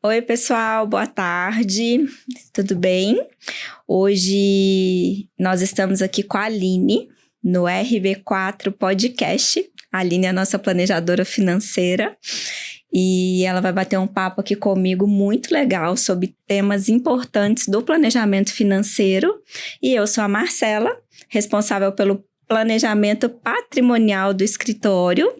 Oi, pessoal, boa tarde, tudo bem? Hoje nós estamos aqui com a Aline no RV4 Podcast. A Aline é a nossa planejadora financeira e ela vai bater um papo aqui comigo muito legal sobre temas importantes do planejamento financeiro. E eu sou a Marcela, responsável pelo planejamento patrimonial do escritório.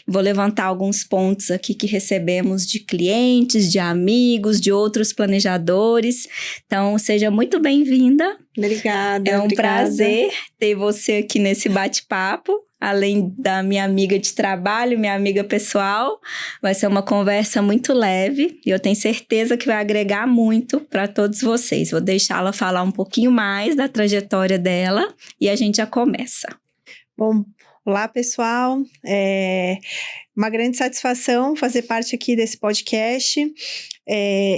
Vou levantar alguns pontos aqui que recebemos de clientes, de amigos, de outros planejadores. Então, seja muito bem-vinda. Obrigada. É um prazer ter você aqui nesse bate-papo. Além da minha amiga de trabalho, minha amiga pessoal, vai ser uma conversa muito leve e eu tenho certeza que vai agregar muito para todos vocês. Vou deixá-la falar um pouquinho mais da trajetória dela e a gente já começa. Bom, olá pessoal, é uma grande satisfação fazer parte aqui desse podcast.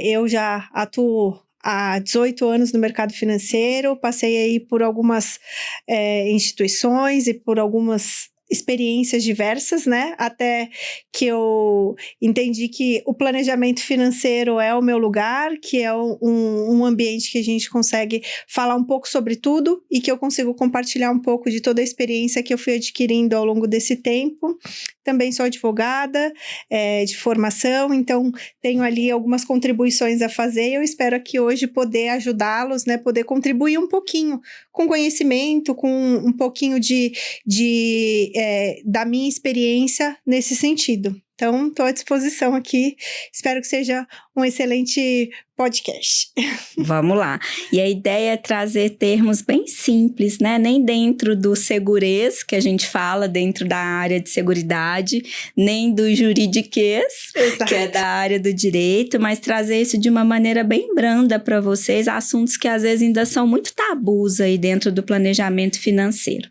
Eu já atuo há 18 anos no mercado financeiro, passei aí por algumas instituições e por algumas experiências diversas, né? Até que eu entendi que o planejamento financeiro é o meu lugar, que é um ambiente que a gente consegue falar um pouco sobre tudo e que eu consigo compartilhar um pouco de toda a experiência que eu fui adquirindo ao longo desse tempo. Também sou advogada de formação, então tenho ali algumas contribuições a fazer e eu espero aqui hoje poder ajudá-los, né? Poder contribuir um pouquinho com conhecimento, com um pouquinho da minha experiência nesse sentido. Então, estou à disposição aqui. Espero que seja um excelente podcast. Vamos lá. E a ideia é trazer termos bem simples, né? Nem dentro do segurês, que a gente fala dentro da área de seguridade, nem do juridiquês, que é da área do direito, mas trazer isso de uma maneira bem branda para vocês, assuntos que às vezes ainda são muito tabus aí dentro do planejamento financeiro.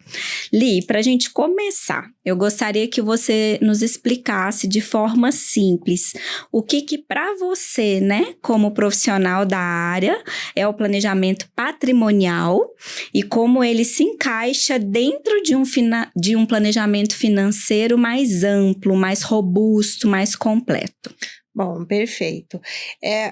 Li, para a gente começar, eu gostaria que você nos explicasse de forma simples o que para você, né, como profissional da área, é o planejamento patrimonial e como ele se encaixa dentro de um planejamento financeiro mais amplo, mais robusto, mais completo. Bom, perfeito.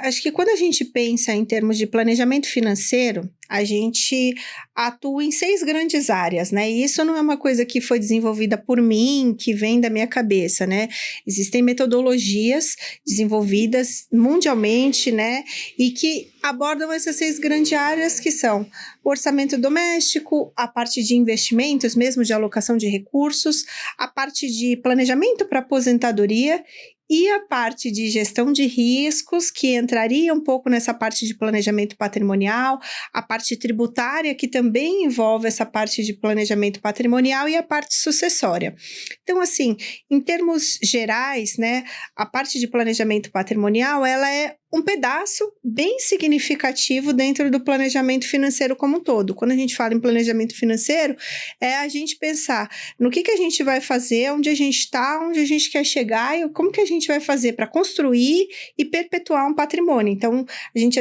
Acho que quando a gente pensa em termos de planejamento financeiro, a gente atua em 6 grandes áreas, né? E isso não é uma coisa que foi desenvolvida por mim, que vem da minha cabeça, né? Existem metodologias desenvolvidas mundialmente, né? E que abordam essas 6 grandes áreas que são o orçamento doméstico, a parte de investimentos, mesmo de alocação de recursos, a parte de planejamento para aposentadoria e a parte de gestão de riscos, que entraria um pouco nessa parte de planejamento patrimonial, a parte tributária, que também envolve essa parte de planejamento patrimonial, e a parte sucessória. Então, assim, em termos gerais, né, a parte de planejamento patrimonial, ela é um pedaço bem significativo dentro do planejamento financeiro como um todo. Quando a gente fala em planejamento financeiro, é a gente pensar no que a gente vai fazer, onde a gente está, onde a gente quer chegar e como que a gente vai fazer para construir e perpetuar um patrimônio. Então, a gente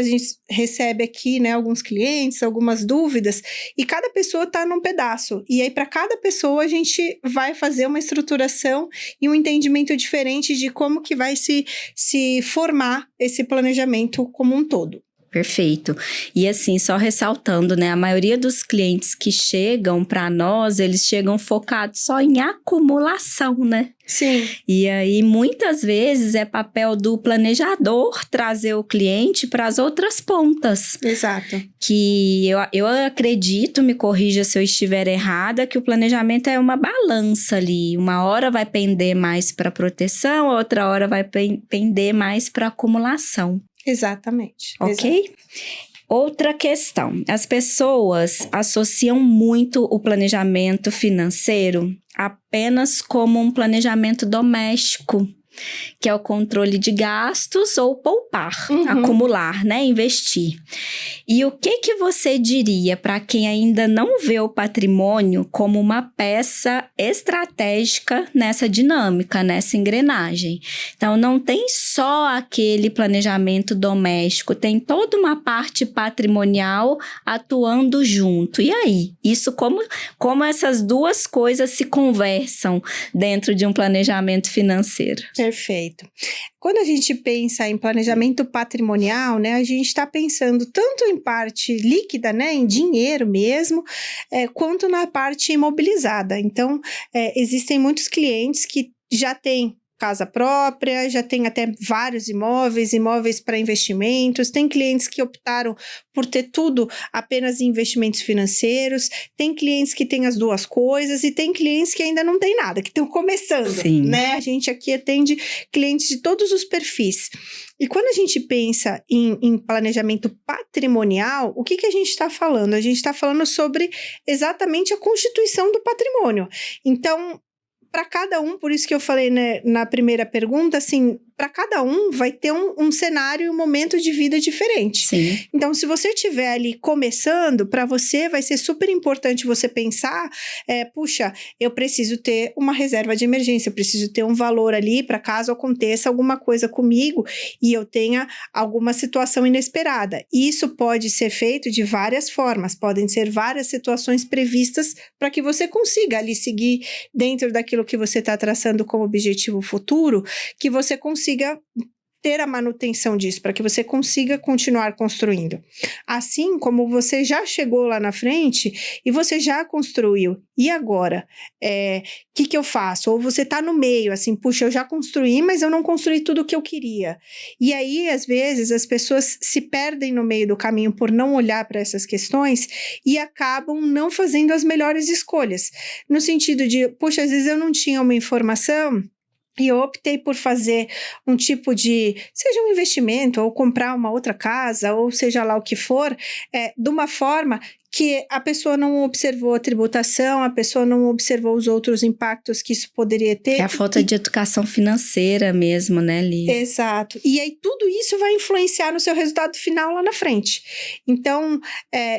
recebe aqui, né, alguns clientes, algumas dúvidas, e cada pessoa está num pedaço. E aí, para cada pessoa, a gente vai fazer uma estruturação e um entendimento diferente de como que vai se formar esse planejamento como um todo. Perfeito. E assim, só ressaltando, né? A maioria dos clientes que chegam para nós, eles chegam focados só em acumulação, né? Sim. E aí, muitas vezes, é papel do planejador trazer o cliente para as outras pontas. Exato. Que eu acredito, me corrija se eu estiver errada, que o planejamento é uma balança ali. Uma hora vai pender mais para proteção, outra hora vai pender mais para acumulação. Exatamente. Ok? Exato. Outra questão. As pessoas associam muito o planejamento financeiro apenas como um planejamento doméstico, que é o controle de gastos ou poupar, acumular, né? Investir. E o que você diria para quem ainda não vê o patrimônio como uma peça estratégica nessa dinâmica, nessa engrenagem? Então, não tem só aquele planejamento doméstico, tem toda uma parte patrimonial atuando junto. E aí? Isso como essas duas coisas se conversam dentro de um planejamento financeiro? Perfeito. Quando a gente pensa em planejamento patrimonial, né, a gente está pensando tanto em parte líquida, né, em dinheiro mesmo, quanto na parte imobilizada. Então, existem muitos clientes que já têm casa própria, já tem até vários imóveis para investimentos, tem clientes que optaram por ter tudo apenas em investimentos financeiros, tem clientes que têm as duas coisas e tem clientes que ainda não tem nada, que estão começando, Sim. né? A gente aqui atende clientes de todos os perfis. E quando a gente pensa em planejamento patrimonial, o que a gente está falando? A gente está falando sobre exatamente a constituição do patrimônio. Então, para cada um, por isso que eu falei, né, na primeira pergunta, assim, para cada um vai ter um cenário e um momento de vida diferente. Sim. Então, se você estiver ali começando, para você vai ser super importante você pensar, puxa, eu preciso ter uma reserva de emergência, eu preciso ter um valor ali para caso aconteça alguma coisa comigo e eu tenha alguma situação inesperada. Isso pode ser feito de várias formas, podem ser várias situações previstas para que você consiga ali seguir dentro daquilo que você está traçando como objetivo futuro, que você consiga ter a manutenção disso, para que você consiga continuar construindo. Assim como você já chegou lá na frente e você já construiu. E agora? Que eu faço? Ou você está no meio, assim, puxa, eu já construí, mas eu não construí tudo o que eu queria. E aí, às vezes, as pessoas se perdem no meio do caminho por não olhar para essas questões e acabam não fazendo as melhores escolhas. No sentido de, puxa, às vezes eu não tinha uma informação e eu optei por fazer um tipo de, seja um investimento, ou comprar uma outra casa, ou seja lá o que for, de uma forma que a pessoa não observou a tributação, a pessoa não observou os outros impactos que isso poderia ter. É a falta de educação financeira mesmo, né, Li? Exato. E aí tudo isso vai influenciar no seu resultado final lá na frente. Então,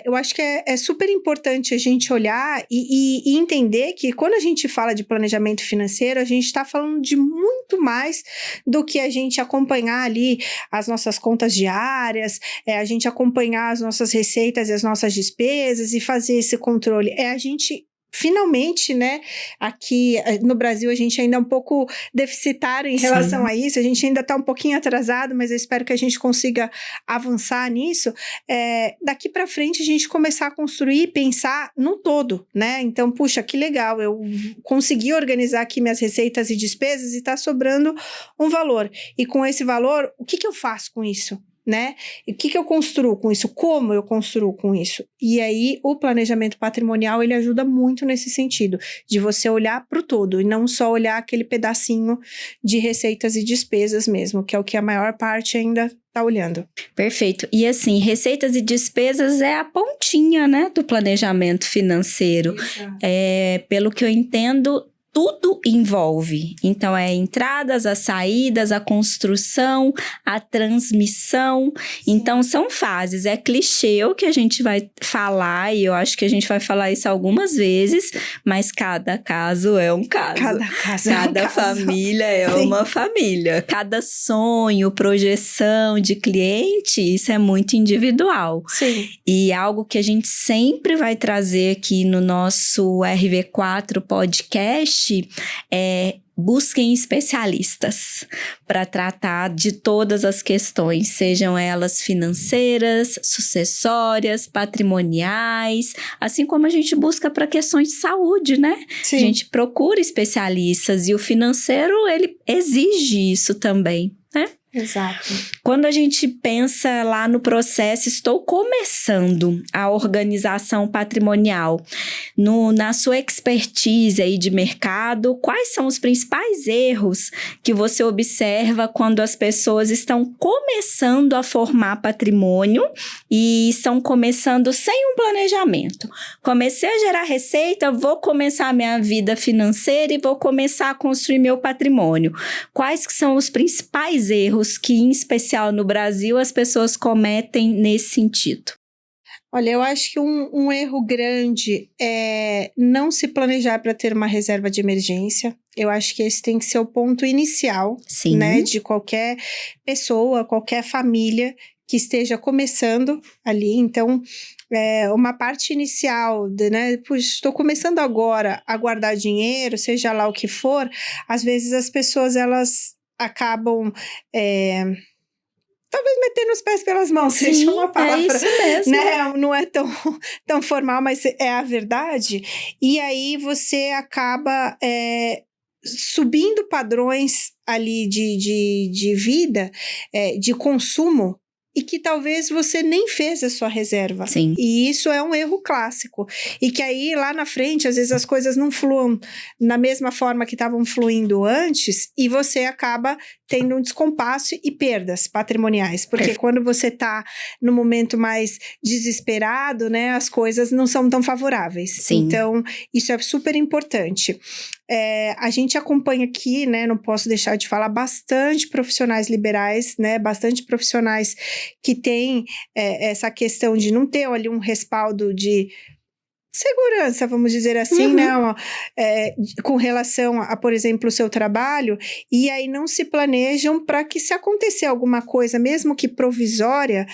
eu acho que é super importante a gente olhar e entender que quando a gente fala de planejamento financeiro, a gente está falando de muito mais do que a gente acompanhar ali as nossas contas diárias, a gente acompanhar as nossas receitas e as nossas despesas, e fazer esse controle. A gente finalmente, né, aqui no Brasil a gente ainda é um pouco deficitário em relação Sim. a isso, a gente ainda está um pouquinho atrasado, mas eu espero que a gente consiga avançar nisso, daqui para frente a gente começar a construir e pensar no todo, né, então, puxa, que legal, eu consegui organizar aqui minhas receitas e despesas e está sobrando um valor, e com esse valor, o que eu faço com isso? Né? E o que eu construo com isso? Como eu construo com isso? E aí, o planejamento patrimonial, ele ajuda muito nesse sentido, de você olhar para o todo, e não só olhar aquele pedacinho de receitas e despesas mesmo, que é o que a maior parte ainda está olhando. Perfeito. E assim, receitas e despesas é a pontinha, né, do planejamento financeiro. Exato. Pelo que eu entendo, tudo envolve. Então, entradas, as saídas, a construção, a transmissão. Então, são fases. É clichê o que a gente vai falar, e eu acho que a gente vai falar isso algumas vezes, mas cada caso é um caso. Cada caso é um Cada caso. família é Sim. uma família. Cada sonho, projeção de cliente, isso é muito individual. Sim. E algo que a gente sempre vai trazer aqui no nosso RV4 podcast busquem especialistas para tratar de todas as questões, sejam elas financeiras, sucessórias, patrimoniais, assim como a gente busca para questões de saúde, né? Sim. A gente procura especialistas e o financeiro, ele exige isso também, né? Exato. Quando a gente pensa lá no processo, estou começando a organização patrimonial, na sua expertise aí de mercado, quais são os principais erros que você observa quando as pessoas estão começando a formar patrimônio e estão começando sem um planejamento? Comecei a gerar receita, vou começar a minha vida financeira e vou começar a construir meu patrimônio. Quais que são os principais erros que, em especial no Brasil, as pessoas cometem nesse sentido? Olha, eu acho que um erro grande é não se planejar para ter uma reserva de emergência. Eu acho que esse tem que ser o ponto inicial, Sim. né, de qualquer pessoa, qualquer família que esteja começando ali. Então, uma parte inicial, né, puxa, estou começando agora a guardar dinheiro, seja lá o que for, às vezes as pessoas, elas acabam talvez metendo os pés pelas mãos, seja uma palavra, é isso mesmo. né? Não é tão formal, mas é a verdade. E aí você acaba subindo padrões ali de vida, de consumo, e que talvez você nem fez a sua reserva. Sim. E isso é um erro clássico. E que aí, lá na frente, às vezes as coisas não fluem na mesma forma que estavam fluindo antes, e você acaba tendo um descompasso e perdas patrimoniais. Porque quando você está no momento mais desesperado, né, as coisas não são tão favoráveis. Sim. Então, isso é super importante. A gente acompanha aqui, né, não posso deixar de falar, bastante profissionais liberais, né, bastante profissionais que têm essa questão de não ter ali um respaldo de segurança, vamos dizer assim, né, com relação a, por exemplo, o seu trabalho, e aí não se planejam para que, se acontecer alguma coisa, mesmo que provisória,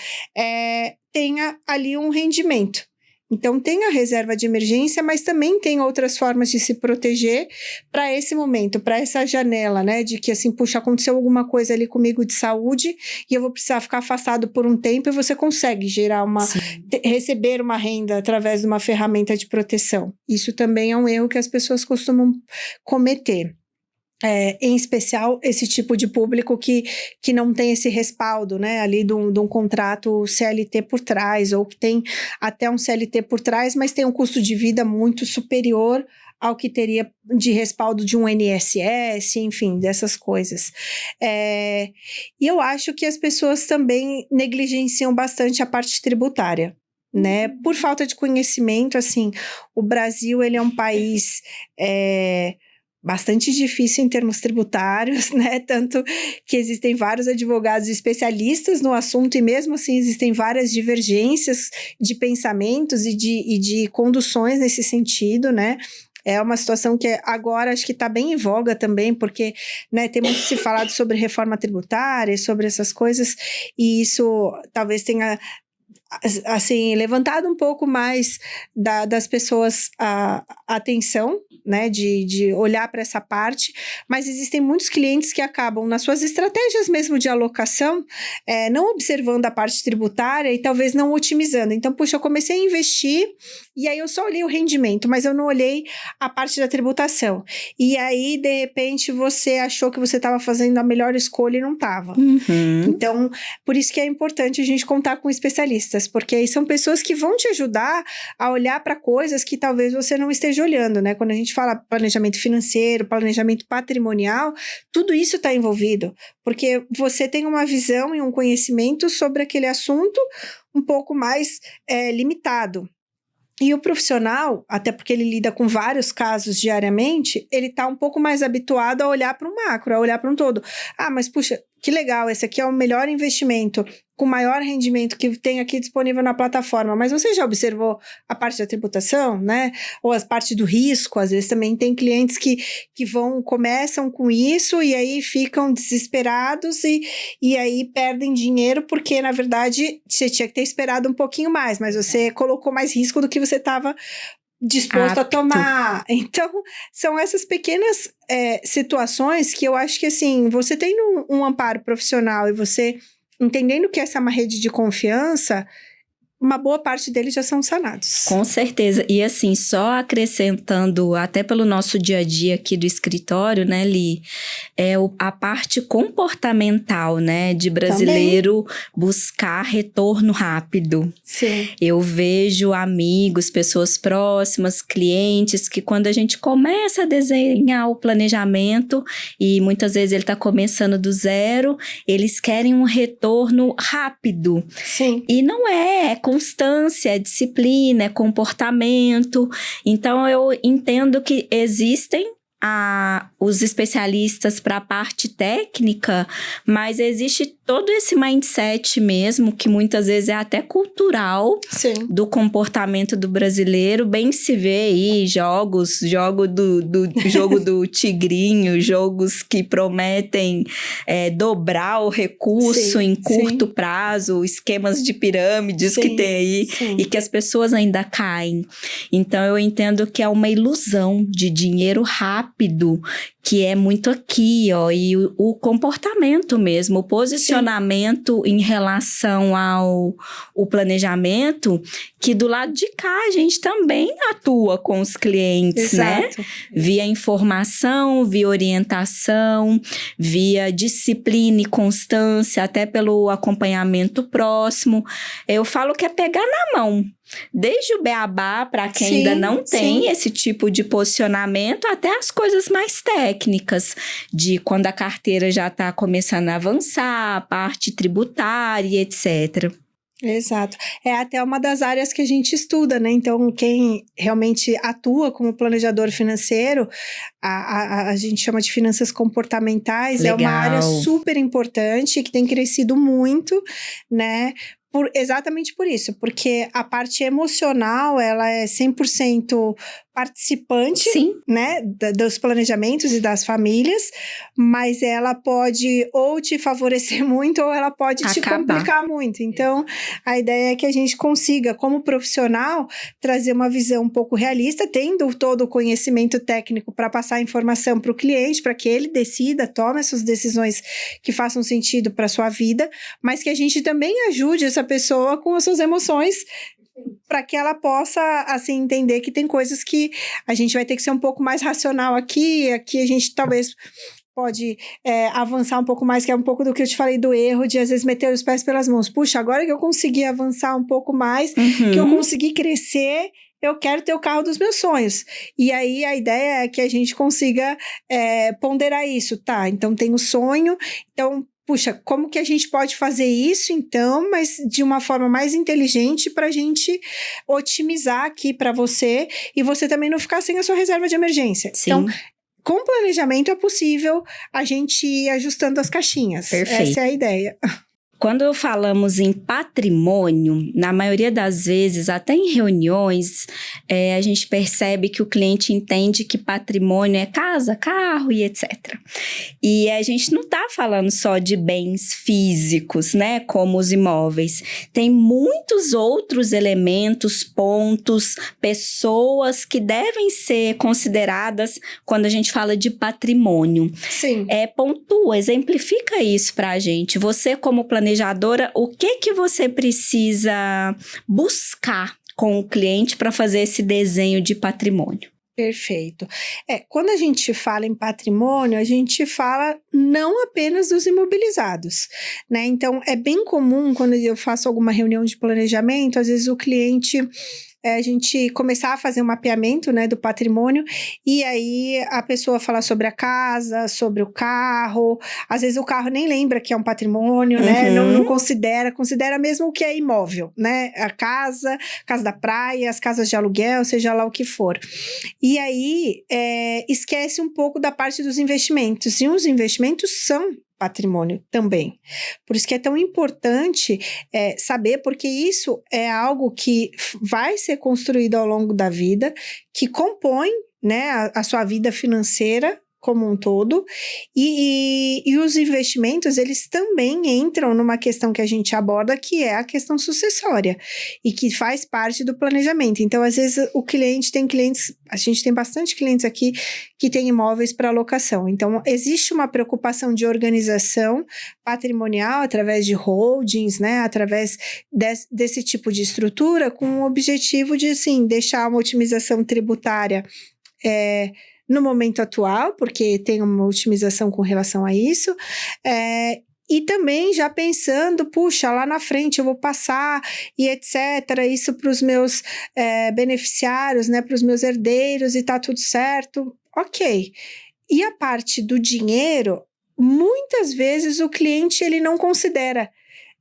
tenha ali um rendimento. Então, tem a reserva de emergência, mas também tem outras formas de se proteger para esse momento, para essa janela, né? De que, assim, puxa, aconteceu alguma coisa ali comigo de saúde e eu vou precisar ficar afastado por um tempo, e você consegue gerar receber uma renda através de uma ferramenta de proteção. Isso também é um erro que as pessoas costumam cometer. Em especial esse tipo de público que não tem esse respaldo, né, ali de um contrato CLT por trás, ou que tem até um CLT por trás, mas tem um custo de vida muito superior ao que teria de respaldo de um INSS, enfim, dessas coisas. E eu acho que as pessoas também negligenciam bastante a parte tributária, né, por falta de conhecimento. Assim, o Brasil, ele é um país bastante difícil em termos tributários, né? Tanto que existem vários advogados especialistas no assunto, e mesmo assim existem várias divergências de pensamentos e de conduções nesse sentido, né? É uma situação que agora acho que está bem em voga também, porque, né, tem muito se falado sobre reforma tributária, sobre essas coisas, e isso talvez tenha, assim, levantado um pouco mais das pessoas a atenção, né, de olhar para essa parte, mas existem muitos clientes que acabam, nas suas estratégias mesmo de alocação, não observando a parte tributária e talvez não otimizando. Então, puxa, eu comecei a investir e aí eu só olhei o rendimento, mas eu não olhei a parte da tributação. E aí, de repente, você achou que você estava fazendo a melhor escolha e não estava. Então, por isso que é importante a gente contar com especialistas, porque aí são pessoas que vão te ajudar a olhar para coisas que talvez você não esteja olhando, né? Quando a gente fala planejamento financeiro, planejamento patrimonial, tudo isso está envolvido, porque você tem uma visão e um conhecimento sobre aquele assunto um pouco mais limitado. E o profissional, até porque ele lida com vários casos diariamente, ele está um pouco mais habituado a olhar para um macro, a olhar para um todo. Ah, mas puxa, que legal, esse aqui é o melhor investimento, com maior rendimento que tem aqui disponível na plataforma. Mas você já observou a parte da tributação, né? Ou as partes do risco? Às vezes também tem clientes que começam com isso e aí ficam desesperados e aí perdem dinheiro, porque, na verdade, você tinha que ter esperado um pouquinho mais, mas você colocou mais risco do que você estava disposto a tomar. Então, são essas pequenas situações que eu acho que, assim, você tendo um amparo profissional e você entendendo que essa é uma rede de confiança, uma boa parte deles já são sanados. Com certeza. E assim, só acrescentando, até pelo nosso dia a dia aqui do escritório, né, Li? A parte comportamental, né, de brasileiro também buscar retorno rápido. Sim. Eu vejo amigos, pessoas próximas, clientes, que quando a gente começa a desenhar o planejamento, e muitas vezes ele está começando do zero, eles querem um retorno rápido. Sim. E não é constância, é disciplina, é comportamento. Então, eu entendo que existem os especialistas para a parte técnica, mas existe todo esse mindset mesmo, que muitas vezes é até cultural. Sim. Do comportamento do brasileiro. Bem se vê aí jogo do tigrinho, jogos que prometem dobrar o recurso em curto prazo, esquemas de pirâmides que tem aí, e que as pessoas ainda caem. Então, eu entendo que é uma ilusão de dinheiro rápido que é muito aqui, ó, e o comportamento mesmo, o posicionamento em relação ao o planejamento, que do lado de cá a gente também atua com os clientes, Exato. né? Via informação, via orientação, via disciplina e constância, até pelo acompanhamento próximo. Eu falo que é pegar na mão. Desde o beabá, para quem ainda não tem esse tipo de posicionamento, até as coisas mais técnicas, de quando a carteira já está começando a avançar, a parte tributária, etc. Exato. É até uma das áreas que a gente estuda, né? Então, quem realmente atua como planejador financeiro, a gente chama de finanças comportamentais, Legal. É uma área super importante, que tem crescido muito, né? Exatamente por isso, porque a parte emocional, ela é 100% participante, Sim. né, dos planejamentos e das famílias, mas ela pode ou te favorecer muito ou ela pode te complicar muito. Então, a ideia é que a gente consiga, como profissional, trazer uma visão um pouco realista, tendo todo o conhecimento técnico para passar a informação para o cliente, para que ele decida, tome essas decisões que façam sentido para a sua vida, mas que a gente também ajude essa pessoa com as suas emoções, para que ela possa, assim, entender que tem coisas que a gente vai ter que ser um pouco mais racional aqui a gente talvez pode avançar um pouco mais, que é um pouco do que eu te falei do erro, de às vezes meter os pés pelas mãos. Puxa, agora que eu consegui avançar um pouco mais, que eu consegui crescer, eu quero ter o carro dos meus sonhos. E aí a ideia é que a gente consiga ponderar isso, tá? Então tem o sonho, então puxa, como que a gente pode fazer isso, então, mas de uma forma mais inteligente para a gente otimizar aqui para você e você também não ficar sem a sua reserva de emergência. Sim. Então, com planejamento é possível a gente ir ajustando as caixinhas. Perfeito. Essa é a ideia. Quando falamos em patrimônio, na maioria das vezes, até em reuniões, a gente percebe que o cliente entende que patrimônio é casa, carro e etc. E a gente não está falando só de bens físicos, né, como os imóveis. Tem muitos outros elementos, pontos, pessoas que devem ser consideradas quando a gente fala de patrimônio. Sim. Pontua, exemplifica isso para a gente. Você, como planejadora, o que você precisa buscar com o cliente para fazer esse desenho de patrimônio? Perfeito. Quando a gente fala em patrimônio, a gente fala não apenas dos imobilizados, né? Então, é bem comum quando eu faço alguma reunião de planejamento, às vezes o cliente... a gente começar a fazer um mapeamento, né, do patrimônio, e aí a pessoa fala sobre a casa, sobre o carro, às vezes o carro nem lembra que é um patrimônio, né, não considera mesmo o que é imóvel, né, a casa da praia, as casas de aluguel, seja lá o que for. E aí, esquece um pouco da parte dos investimentos, e os investimentos são patrimônio também. Por isso que é tão importante saber, porque isso é algo que vai ser construído ao longo da vida, que compõe, né, a sua vida financeira como um todo, e os investimentos, eles também entram numa questão que a gente aborda, que é a questão sucessória, e que faz parte do planejamento. Então, às vezes, a gente tem bastante clientes aqui que têm imóveis para locação. Então, existe uma preocupação de organização patrimonial através de holdings, né, através desse tipo de estrutura, com o objetivo de, assim, deixar uma otimização tributária no momento atual, porque tem uma otimização com relação a isso, e também já pensando, puxa, lá na frente eu vou passar e etc, isso para os meus beneficiários, né, para os meus herdeiros e tá tudo certo, ok. E a parte do dinheiro, muitas vezes o cliente ele não considera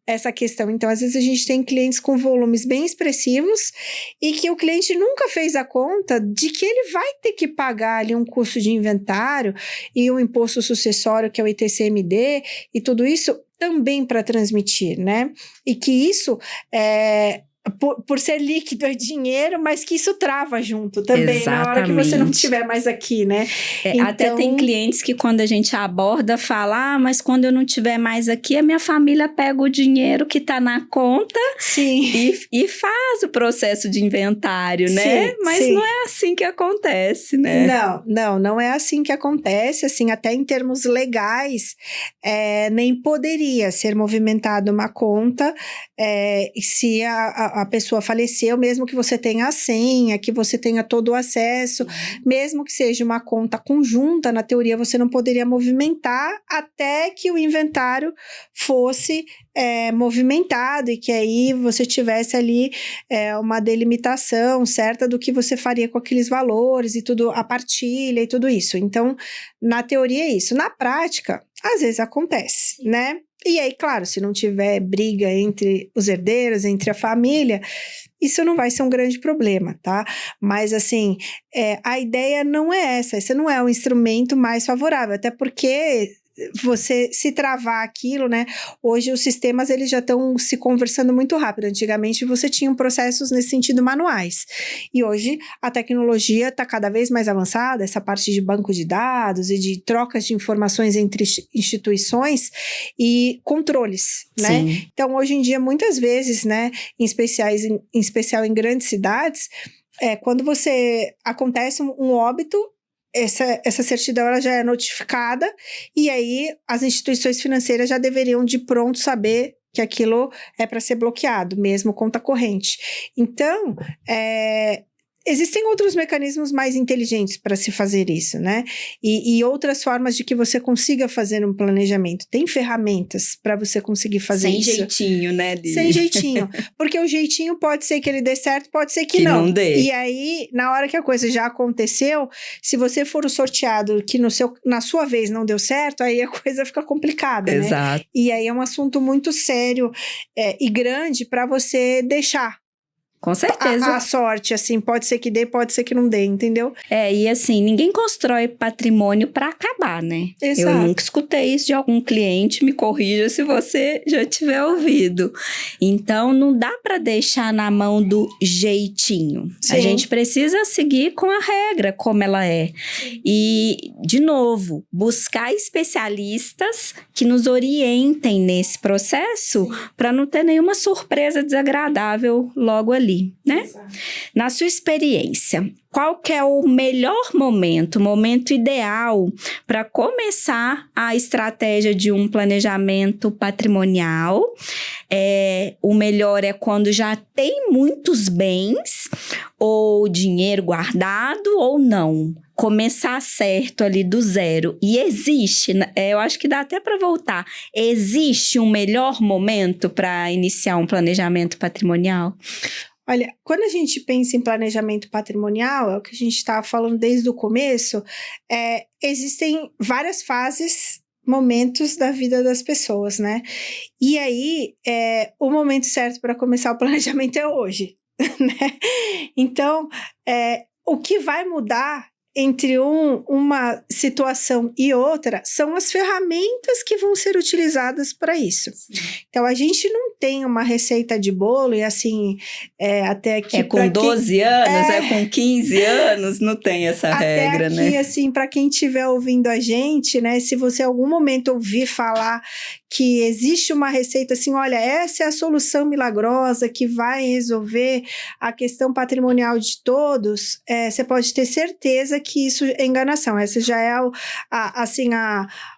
essa questão. Então, às vezes a gente tem clientes com volumes bem expressivos e que o cliente nunca fez a conta de que ele vai ter que pagar ali um custo de inventário e um imposto sucessório, que é o ITCMD, e tudo isso também para transmitir, né? E que isso por ser líquido é dinheiro, mas que isso trava junto também. Exatamente. Na hora que você não estiver mais aqui, né? Então... Até tem clientes que quando a gente aborda, fala, mas quando eu não estiver mais aqui, a minha família pega o dinheiro que tá na conta. Sim. E faz faz o processo de inventário, né? Sim, Mas sim. não é assim que acontece, né? Não é assim que acontece, assim, até em termos legais, nem poderia ser movimentada uma conta se a pessoa faleceu, mesmo que você tenha a senha, que você tenha todo o acesso, mesmo que seja uma conta conjunta, na teoria você não poderia movimentar até que o inventário fosse movimentado e que aí você tivesse ali uma delimitação certa do que você faria com aqueles valores e tudo, a partilha e tudo isso. Então, na teoria é isso. Na prática, às vezes acontece, né? E aí, claro, se não tiver briga entre os herdeiros, entre a família, isso não vai ser um grande problema, tá? Mas, assim, a ideia não é essa. Esse não é o instrumento mais favorável, até porque você se travar aquilo, né? Hoje os sistemas, eles já estão se conversando muito rápido. Antigamente você tinha processos nesse sentido manuais. E hoje a tecnologia está cada vez mais avançada, essa parte de banco de dados e de trocas de informações entre instituições e controles, né? Sim. Então, hoje em dia, muitas vezes, né, em especial em grandes cidades, quando acontece um óbito, essa certidão ela já é notificada e aí as instituições financeiras já deveriam de pronto saber que aquilo é para ser bloqueado, mesmo conta corrente. Então, existem outros mecanismos mais inteligentes para se fazer isso, né? E outras formas de que você consiga fazer um planejamento. Tem ferramentas para você conseguir fazer Sem isso. Sem jeitinho, né, Lili? Sem jeitinho. Porque o jeitinho pode ser que ele dê certo, pode ser que não. Não dê. E aí, na hora que a coisa já aconteceu, se você for o sorteado que na sua vez não deu certo, aí a coisa fica complicada, né? Exato. E aí é um assunto muito sério e grande para você deixar. Com certeza. A sorte, assim, pode ser que dê, pode ser que não dê, entendeu? E assim, ninguém constrói patrimônio para acabar, né? Exato. Eu nunca escutei isso de algum cliente, me corrija se você já tiver ouvido. Então, não dá para deixar na mão do jeitinho. Sim. A gente precisa seguir com a regra, como ela é. E, de novo, buscar especialistas que nos orientem nesse processo para não ter nenhuma surpresa desagradável logo ali. Né? Na sua experiência, qual que é o melhor momento, o momento ideal para começar a estratégia de um planejamento patrimonial? O melhor é quando já tem muitos bens ou dinheiro guardado ou não. Começar certo ali do zero. E existe, eu acho que dá até para voltar, existe um melhor momento para iniciar um planejamento patrimonial? Olha, quando a gente pensa em planejamento patrimonial, é o que a gente estava falando desde o começo, existem várias fases, momentos da vida das pessoas, né? E aí, o momento certo para começar o planejamento é hoje, né? Então, o que vai mudar entre uma situação e outra são as ferramentas que vão ser utilizadas para isso. Sim. Então, a gente não tem uma receita de bolo e assim, até que... com 12 anos, com 15 anos, não tem essa regra, aqui, né? Até assim, para quem estiver ouvindo a gente, né, se você em algum momento ouvir falar que existe uma receita assim, olha, essa é a solução milagrosa que vai resolver a questão patrimonial de todos, você pode ter certeza que isso é enganação. Essa já é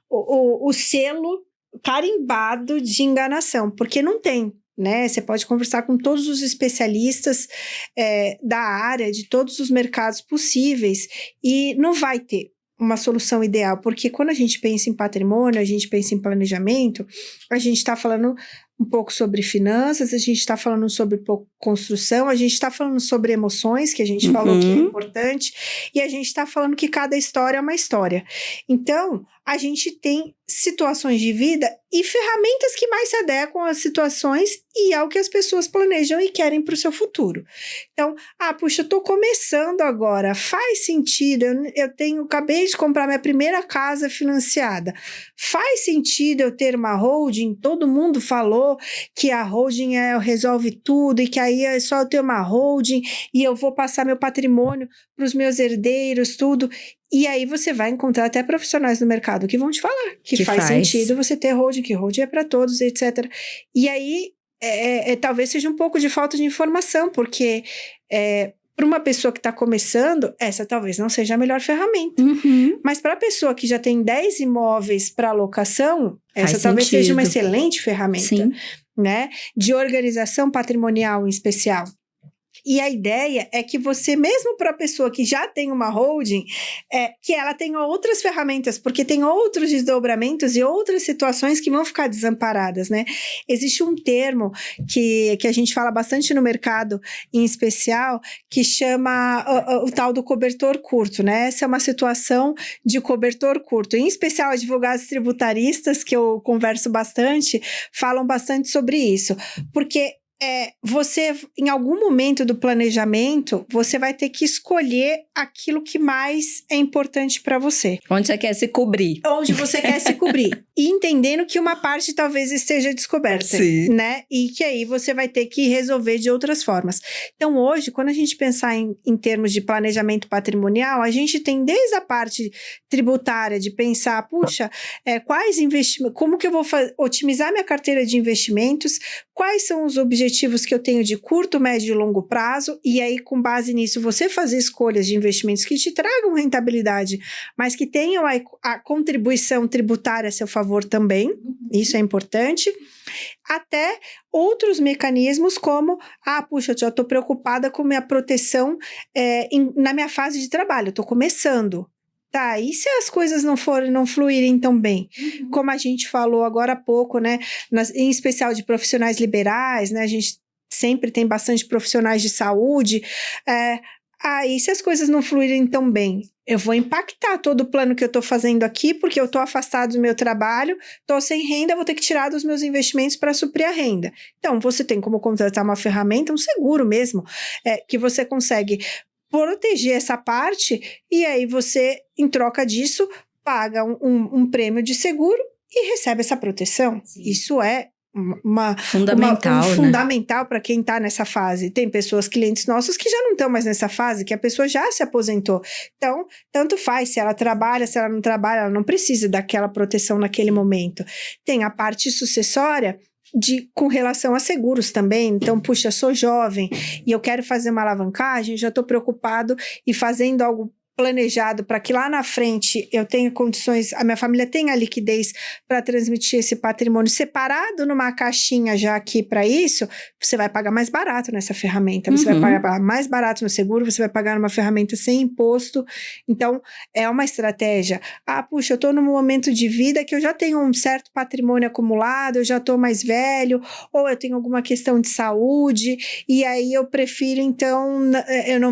o selo carimbado de enganação, porque não tem, né? Você pode conversar com todos os especialistas da área, de todos os mercados possíveis, e não vai ter uma solução ideal, porque quando a gente pensa em patrimônio, a gente pensa em planejamento, a gente está falando um pouco sobre finanças, a gente está falando sobre construção, a gente está falando sobre emoções, que a gente falou que é importante, e a gente está falando que cada história é uma história. Então, a gente tem situações de vida e ferramentas que mais se adequam às situações e ao que as pessoas planejam e querem para o seu futuro. Então, puxa, eu estou começando agora, faz sentido, acabei de comprar minha primeira casa financiada, faz sentido eu ter uma holding? Todo mundo falou que a holding resolve tudo e que aí é só eu ter uma holding e eu vou passar meu patrimônio para os meus herdeiros, tudo. E aí você vai encontrar até profissionais no mercado que vão te falar que faz sentido você ter holding, que holding é para todos, etc. E aí talvez seja um pouco de falta de informação, porque para uma pessoa que está começando, essa talvez não seja a melhor ferramenta. Uhum. Mas para a pessoa que já tem 10 imóveis para alocação, essa Faz talvez seja uma sentido. excelente ferramenta. Sim. Né? De organização patrimonial em especial. E a ideia é que você, mesmo para a pessoa que já tem uma holding, que ela tenha outras ferramentas, porque tem outros desdobramentos e outras situações que vão ficar desamparadas, né? Existe um termo que a gente fala bastante no mercado, em especial, que chama o tal do cobertor curto, né? Essa é uma situação de cobertor curto. Em especial, advogados tributaristas, que eu converso bastante, falam bastante sobre isso, porque você, em algum momento do planejamento, você vai ter que escolher aquilo que mais é importante para você. Onde você quer se cobrir. Onde você quer se cobrir. E entendendo que uma parte talvez esteja descoberta. Sim. Né? E que aí você vai ter que resolver de outras formas. Então, hoje, quando a gente pensar em termos de planejamento patrimonial, a gente tem desde a parte tributária de pensar, puxa, quais investimentos, como que eu vou otimizar minha carteira de investimentos, quais são os objetivos que eu tenho de curto, médio e longo prazo, e aí, com base nisso, você fazer escolhas de investimentos que te tragam rentabilidade, mas que tenham a contribuição tributária a seu favor também, isso é importante, até outros mecanismos como, puxa, eu já estou preocupada com minha proteção na minha fase de trabalho, eu estou começando. Tá, e se as coisas não fluírem tão bem? Como a gente falou agora há pouco, né? Em especial de profissionais liberais, né? A gente sempre tem bastante profissionais de saúde. E se as coisas não fluírem tão bem? Eu vou impactar todo o plano que eu estou fazendo aqui, porque eu estou afastado do meu trabalho, estou sem renda, vou ter que tirar dos meus investimentos para suprir a renda. Então, você tem como contratar uma ferramenta, um seguro mesmo, que você consegue proteger essa parte, e aí você, em troca disso, paga um prêmio de seguro e recebe essa proteção. Sim. Isso é fundamental para quem está nessa fase. Tem pessoas, clientes nossos, que já não estão mais nessa fase, que a pessoa já se aposentou. Então, tanto faz, se ela trabalha, se ela não trabalha, ela não precisa daquela proteção naquele momento. Tem a parte sucessória, com relação a seguros também. Então, puxa, sou jovem e eu quero fazer uma alavancagem, já estou preocupado e fazendo algo planejado para que lá na frente eu tenha condições, a minha família tenha liquidez para transmitir esse patrimônio separado numa caixinha já aqui para isso, você vai pagar mais barato nessa ferramenta, você vai pagar mais barato no seguro, você vai pagar numa ferramenta sem imposto. Então, é uma estratégia. Puxa, eu estou num momento de vida que eu já tenho um certo patrimônio acumulado, eu já estou mais velho, ou eu tenho alguma questão de saúde, e aí eu prefiro, então, eu não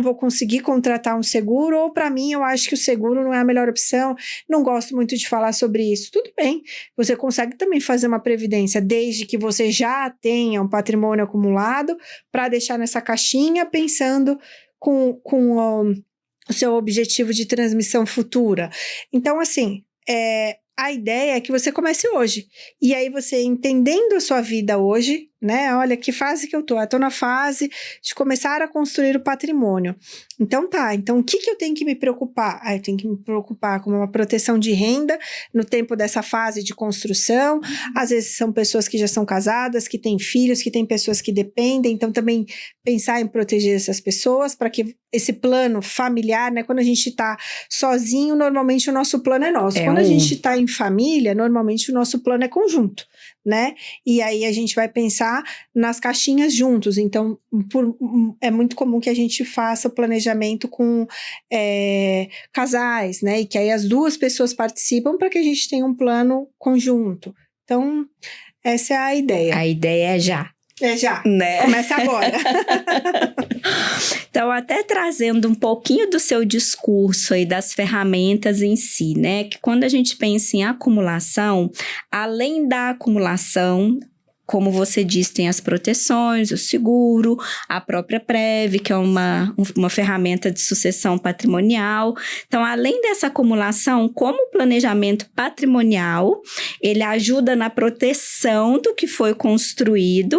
vou conseguir contratar um seguro, ou para mim eu acho que o seguro não é a melhor opção, não gosto muito de falar sobre isso. Tudo bem, você consegue também fazer uma previdência desde que você já tenha um patrimônio acumulado para deixar nessa caixinha pensando com o seu objetivo de transmissão futura. Então, assim, a ideia é que você comece hoje, e aí você entendendo a sua vida hoje, né? Olha, que fase que eu tô? Eu tô na fase de começar a construir o patrimônio. Então então o que eu tenho que me preocupar? Eu tenho que me preocupar com uma proteção de renda no tempo dessa fase de construção. Às vezes são pessoas que já são casadas, que têm filhos, que têm pessoas que dependem, então também pensar em proteger essas pessoas para que esse plano familiar, né? Quando a gente tá sozinho, normalmente o nosso plano é nosso. Quando a gente tá em família, normalmente o nosso plano é conjunto, né? E aí a gente vai pensar nas caixinhas juntos. Então, é muito comum que a gente faça o planejamento com casais, né? E que aí as duas pessoas participam para que a gente tenha um plano conjunto. Então, essa é a ideia. A ideia é já. Já, né? Começa agora. Então, até trazendo um pouquinho do seu discurso aí das ferramentas em si, né? Que quando a gente pensa em acumulação, além da acumulação, como você disse, tem as proteções, o seguro, a própria Prev, que é uma ferramenta de sucessão patrimonial. Então, além dessa acumulação, como o planejamento patrimonial, ele ajuda na proteção do que foi construído,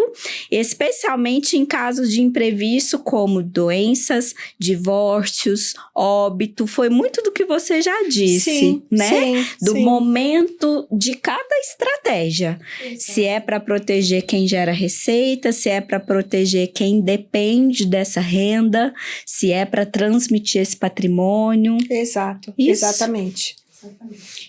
especialmente em casos de imprevisto, como doenças, divórcios, óbito. Foi muito do que você já disse, sim, né? Sim, do momento de cada estratégia. Exato. Se é para proteger proteger quem gera receita, se é para proteger quem depende dessa renda, se é para transmitir esse patrimônio. Exato, Isso. Exatamente.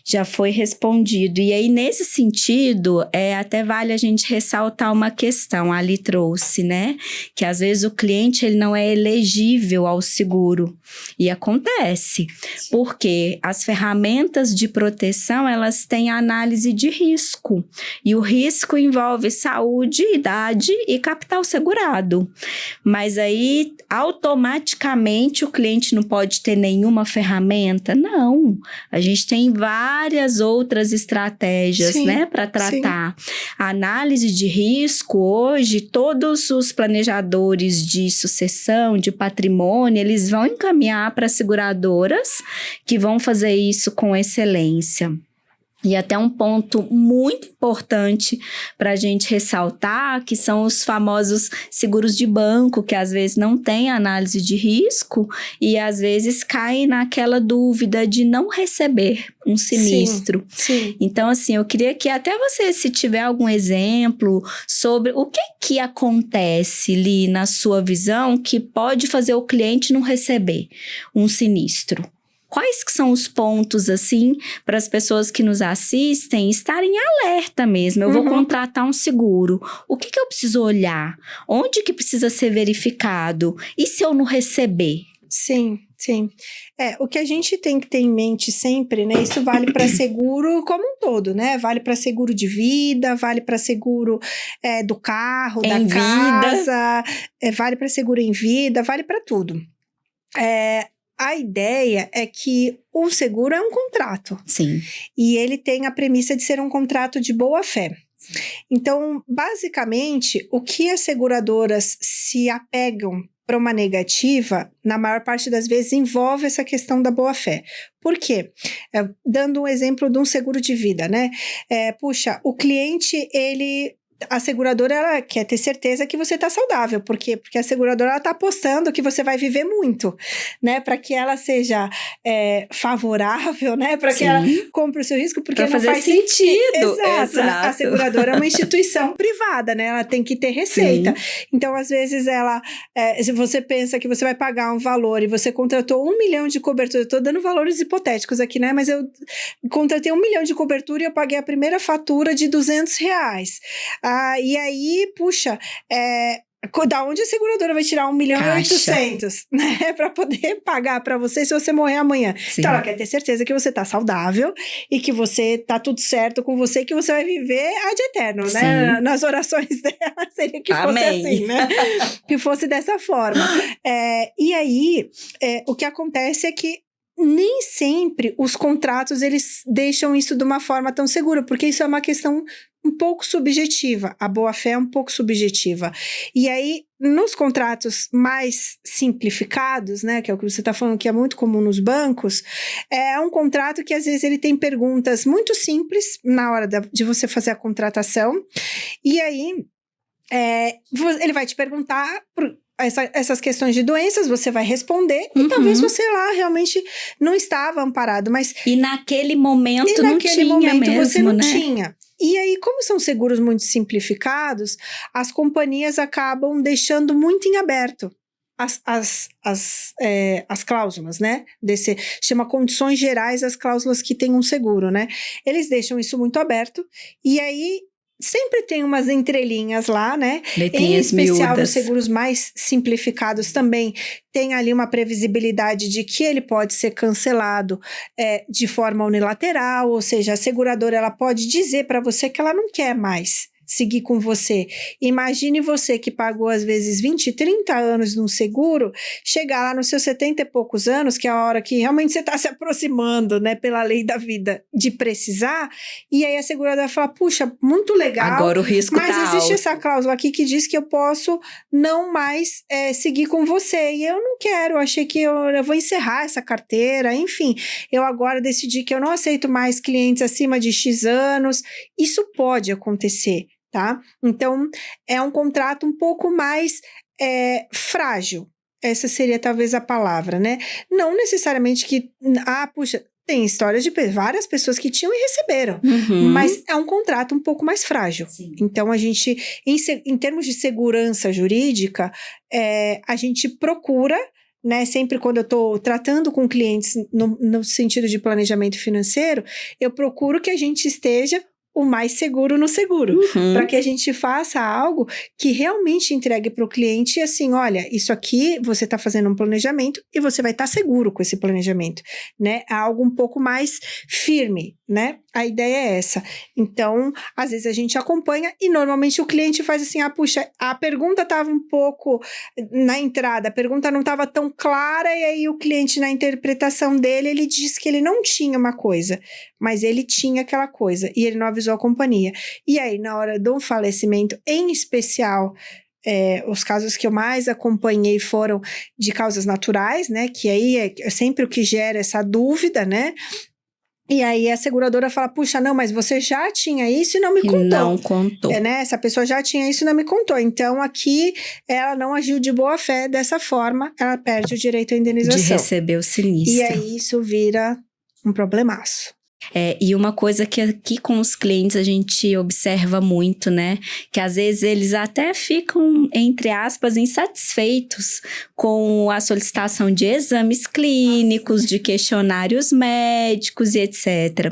Já foi respondido. E aí, nesse sentido, até vale a gente ressaltar uma questão, a Ali trouxe, né? Que às vezes o cliente ele não é elegível ao seguro. E acontece, porque as ferramentas de proteção, elas têm análise de risco. E o risco envolve saúde, idade e capital segurado. Mas aí, automaticamente, o cliente não pode ter nenhuma ferramenta? Não. A gente tem várias outras estratégias, né, para tratar. A análise de risco, hoje, todos os planejadores de sucessão, de patrimônio, eles vão encaminhar para seguradoras que vão fazer isso com excelência. E até um ponto muito importante para a gente ressaltar, que são os famosos seguros de banco, que às vezes não tem análise de risco e às vezes caem naquela dúvida de não receber um sinistro. Sim. Então, assim, eu queria que até você, se tiver algum exemplo sobre o que acontece ali na sua visão que pode fazer o cliente não receber um sinistro. Quais que são os pontos, assim, para as pessoas que nos assistem estarem alerta mesmo? Eu vou contratar um seguro. O que eu preciso olhar? Onde que precisa ser verificado? E se eu não receber? Sim. O que a gente tem que ter em mente sempre, né? Isso vale para seguro como um todo, né? Vale para seguro de vida, vale para seguro do carro, da casa, vale para seguro em vida, vale para tudo. A ideia é que o seguro é um contrato. Sim. E ele tem a premissa de ser um contrato de boa-fé. Então, basicamente, o que as seguradoras se apegam para uma negativa, na maior parte das vezes, envolve essa questão da boa-fé. Por quê? Dando um exemplo de um seguro de vida, né? O cliente, a seguradora, ela quer ter certeza que você está saudável. Por quê? Porque a seguradora, ela está apostando que você vai viver muito, né? Para que ela seja favorável, né? Para que ela compre o seu risco, porque não faz sentido. Exato. A seguradora é uma instituição privada, né? Ela tem que ter receita. Sim. Então, às vezes, se você pensa que você vai pagar um valor e você contratou 1 milhão de cobertura, eu estou dando valores hipotéticos aqui, né? Mas eu contratei 1 milhão de cobertura e eu paguei a primeira fatura de R$200. E aí, da onde a seguradora vai tirar 1.800.000, né? Para poder pagar para você se você morrer amanhã. Sim. Então, ela quer ter certeza que você tá saudável e que você tá tudo certo com você e que você vai viver ad eterno, né? Nas orações dela, seria que fosse assim, né? Que fosse dessa forma. E aí, o que acontece é que nem sempre os contratos, eles deixam isso de uma forma tão segura, porque isso é uma questão um pouco subjetiva, a boa-fé é um pouco subjetiva. E aí, nos contratos mais simplificados, né, que é o que você está falando que é muito comum nos bancos, é um contrato que às vezes ele tem perguntas muito simples na hora de você fazer a contratação, e aí ele vai te perguntar essas questões de doenças, você vai responder e talvez você lá realmente não estava amparado, mas... E naquele momento não tinha mesmo, você não né? tinha. E aí, como são seguros muito simplificados, as companhias acabam deixando muito em aberto as cláusulas, né? Chama condições gerais as cláusulas que tem um seguro, né? Eles deixam isso muito aberto e aí sempre tem umas entrelinhas lá, né? Em especial nos seguros mais simplificados também tem ali uma previsibilidade de que ele pode ser cancelado de forma unilateral, ou seja, a seguradora ela pode dizer para você que ela não quer mais seguir com você. Imagine você que pagou às vezes 20, 30 anos num seguro, chegar lá nos seus 70 e poucos anos, que é a hora que realmente você está se aproximando, né, pela lei da vida, de precisar, e aí a seguradora fala, puxa, muito legal, agora o risco mas tá existe alto. Essa cláusula aqui que diz que eu posso não mais seguir com você, e eu não quero, achei que eu vou encerrar essa carteira, enfim, eu agora decidi que eu não aceito mais clientes acima de X anos, isso pode acontecer, tá? Então, é um contrato um pouco mais frágil. Essa seria talvez a palavra, né? Não necessariamente que, puxa, tem histórias de várias pessoas que tinham e receberam. Uhum. Mas é um contrato um pouco mais frágil. Sim. Então, a gente, em termos de segurança jurídica, a gente procura, né, sempre quando eu estou tratando com clientes no sentido de planejamento financeiro, eu procuro que a gente esteja o mais seguro no seguro, para que a gente faça algo que realmente entregue para o cliente assim, olha, isso aqui você está fazendo um planejamento e você vai estar seguro com esse planejamento, né? Algo um pouco mais firme, né? A ideia é essa. Então, às vezes a gente acompanha e normalmente o cliente faz assim, puxa, a pergunta estava um pouco na entrada, a pergunta não estava tão clara e aí o cliente na interpretação dele, ele disse que ele não tinha uma coisa, mas ele tinha aquela coisa e ele não avisou a companhia. E aí, na hora do falecimento, em especial, os casos que eu mais acompanhei foram de causas naturais, né? Que aí é sempre o que gera essa dúvida, né? E aí a seguradora fala, puxa, não, mas você já tinha isso e não me contou. Não contou. Né? Essa pessoa já tinha isso e não me contou. Então, aqui, ela não agiu de boa fé dessa forma, ela perde o direito à indenização. De receber o sinistro. E aí, isso vira um problemaço. E uma coisa que aqui com os clientes a gente observa muito, né? Que às vezes eles até ficam, entre aspas, insatisfeitos com a solicitação de exames clínicos, de questionários médicos e etc.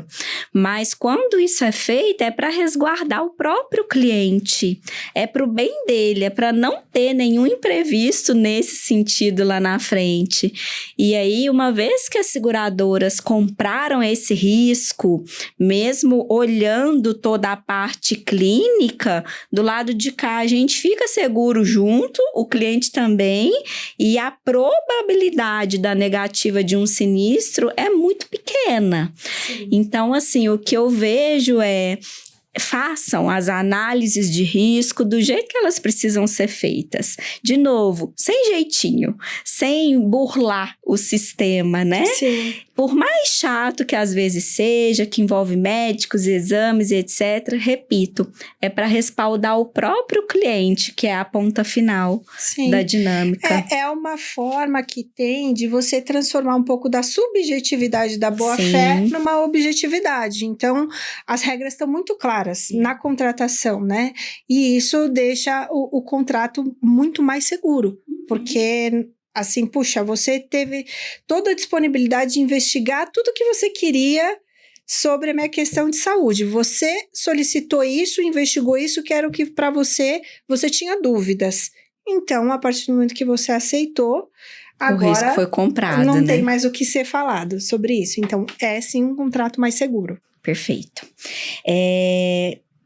Mas quando isso é feito, é para resguardar o próprio cliente. É para o bem dele, é para não ter nenhum imprevisto nesse sentido lá na frente. E aí, uma vez que as seguradoras compraram esse risco, mesmo olhando toda a parte clínica, do lado de cá a gente fica seguro junto, o cliente também, e a probabilidade da negativa de um sinistro é muito pequena. Sim. Então, assim, o que eu vejo façam as análises de risco do jeito que elas precisam ser feitas. De novo, sem jeitinho, sem burlar o sistema, né? Sim. Por mais chato que às vezes seja, que envolve médicos, exames e etc., repito, é para respaldar o próprio cliente, que é a ponta final Sim. da dinâmica. É uma forma que tem de você transformar um pouco da subjetividade da boa-fé numa objetividade. Então, as regras estão muito claras na contratação, né? E isso deixa o contrato muito mais seguro, porque assim, puxa, você teve toda a disponibilidade de investigar tudo que você queria sobre a minha questão de saúde. Você solicitou isso, investigou isso, que era o que para você tinha dúvidas. Então, a partir do momento que você aceitou, agora o risco foi comprado, não né? tem mais o que ser falado sobre isso. Então, é sim um contrato mais seguro. Perfeito.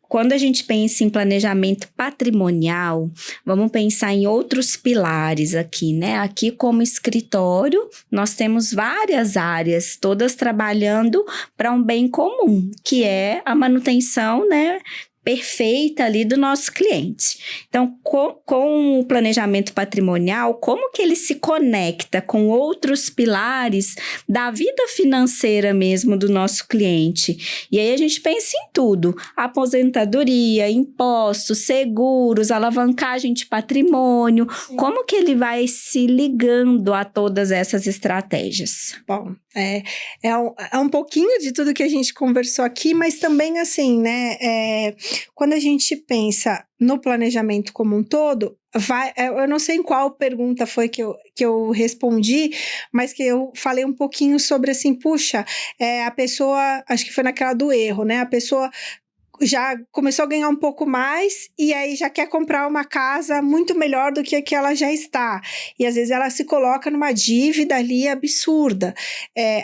Quando a gente pensa em planejamento patrimonial, vamos pensar em outros pilares aqui, né? Aqui como escritório, nós temos várias áreas, todas trabalhando para um bem comum, que é a manutenção, né, perfeita ali do nosso cliente. Então, com o planejamento patrimonial, como que ele se conecta com outros pilares da vida financeira mesmo do nosso cliente? E aí a gente pensa em tudo: aposentadoria, impostos, seguros, alavancagem de patrimônio. Sim. Como que ele vai se ligando a todas essas estratégias? Bom, é um pouquinho de tudo que a gente conversou aqui, mas também assim, né, quando a gente pensa no planejamento como um todo, eu não sei em qual pergunta foi que eu respondi, mas que eu falei um pouquinho sobre assim, puxa, a pessoa, acho que foi naquela do erro, né, a pessoa já começou a ganhar um pouco mais e aí já quer comprar uma casa muito melhor do que a que ela já está. E às vezes ela se coloca numa dívida ali absurda.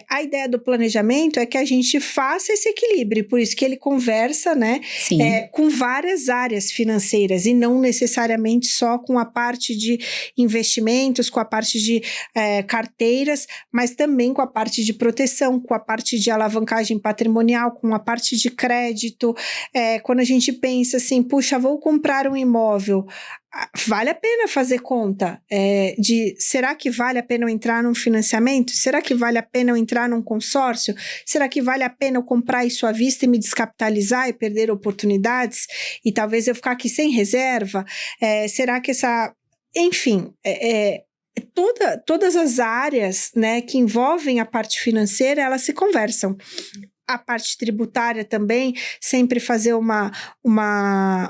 A ideia do planejamento é que a gente faça esse equilíbrio, por isso que ele conversa, né, com várias áreas financeiras e não necessariamente só com a parte de investimentos, com a parte de carteiras, mas também com a parte de proteção, com a parte de alavancagem patrimonial, com a parte de crédito. Quando a gente pensa assim, puxa, vou comprar um imóvel, vale a pena fazer conta será que vale a pena eu entrar num financiamento? Será que vale a pena eu entrar num consórcio? Será que vale a pena eu comprar isso à vista e me descapitalizar e perder oportunidades? E talvez eu ficar aqui sem reserva? Será que essa... Enfim, todas as áreas, né, que envolvem a parte financeira, elas se conversam. A parte tributária também, sempre fazer uma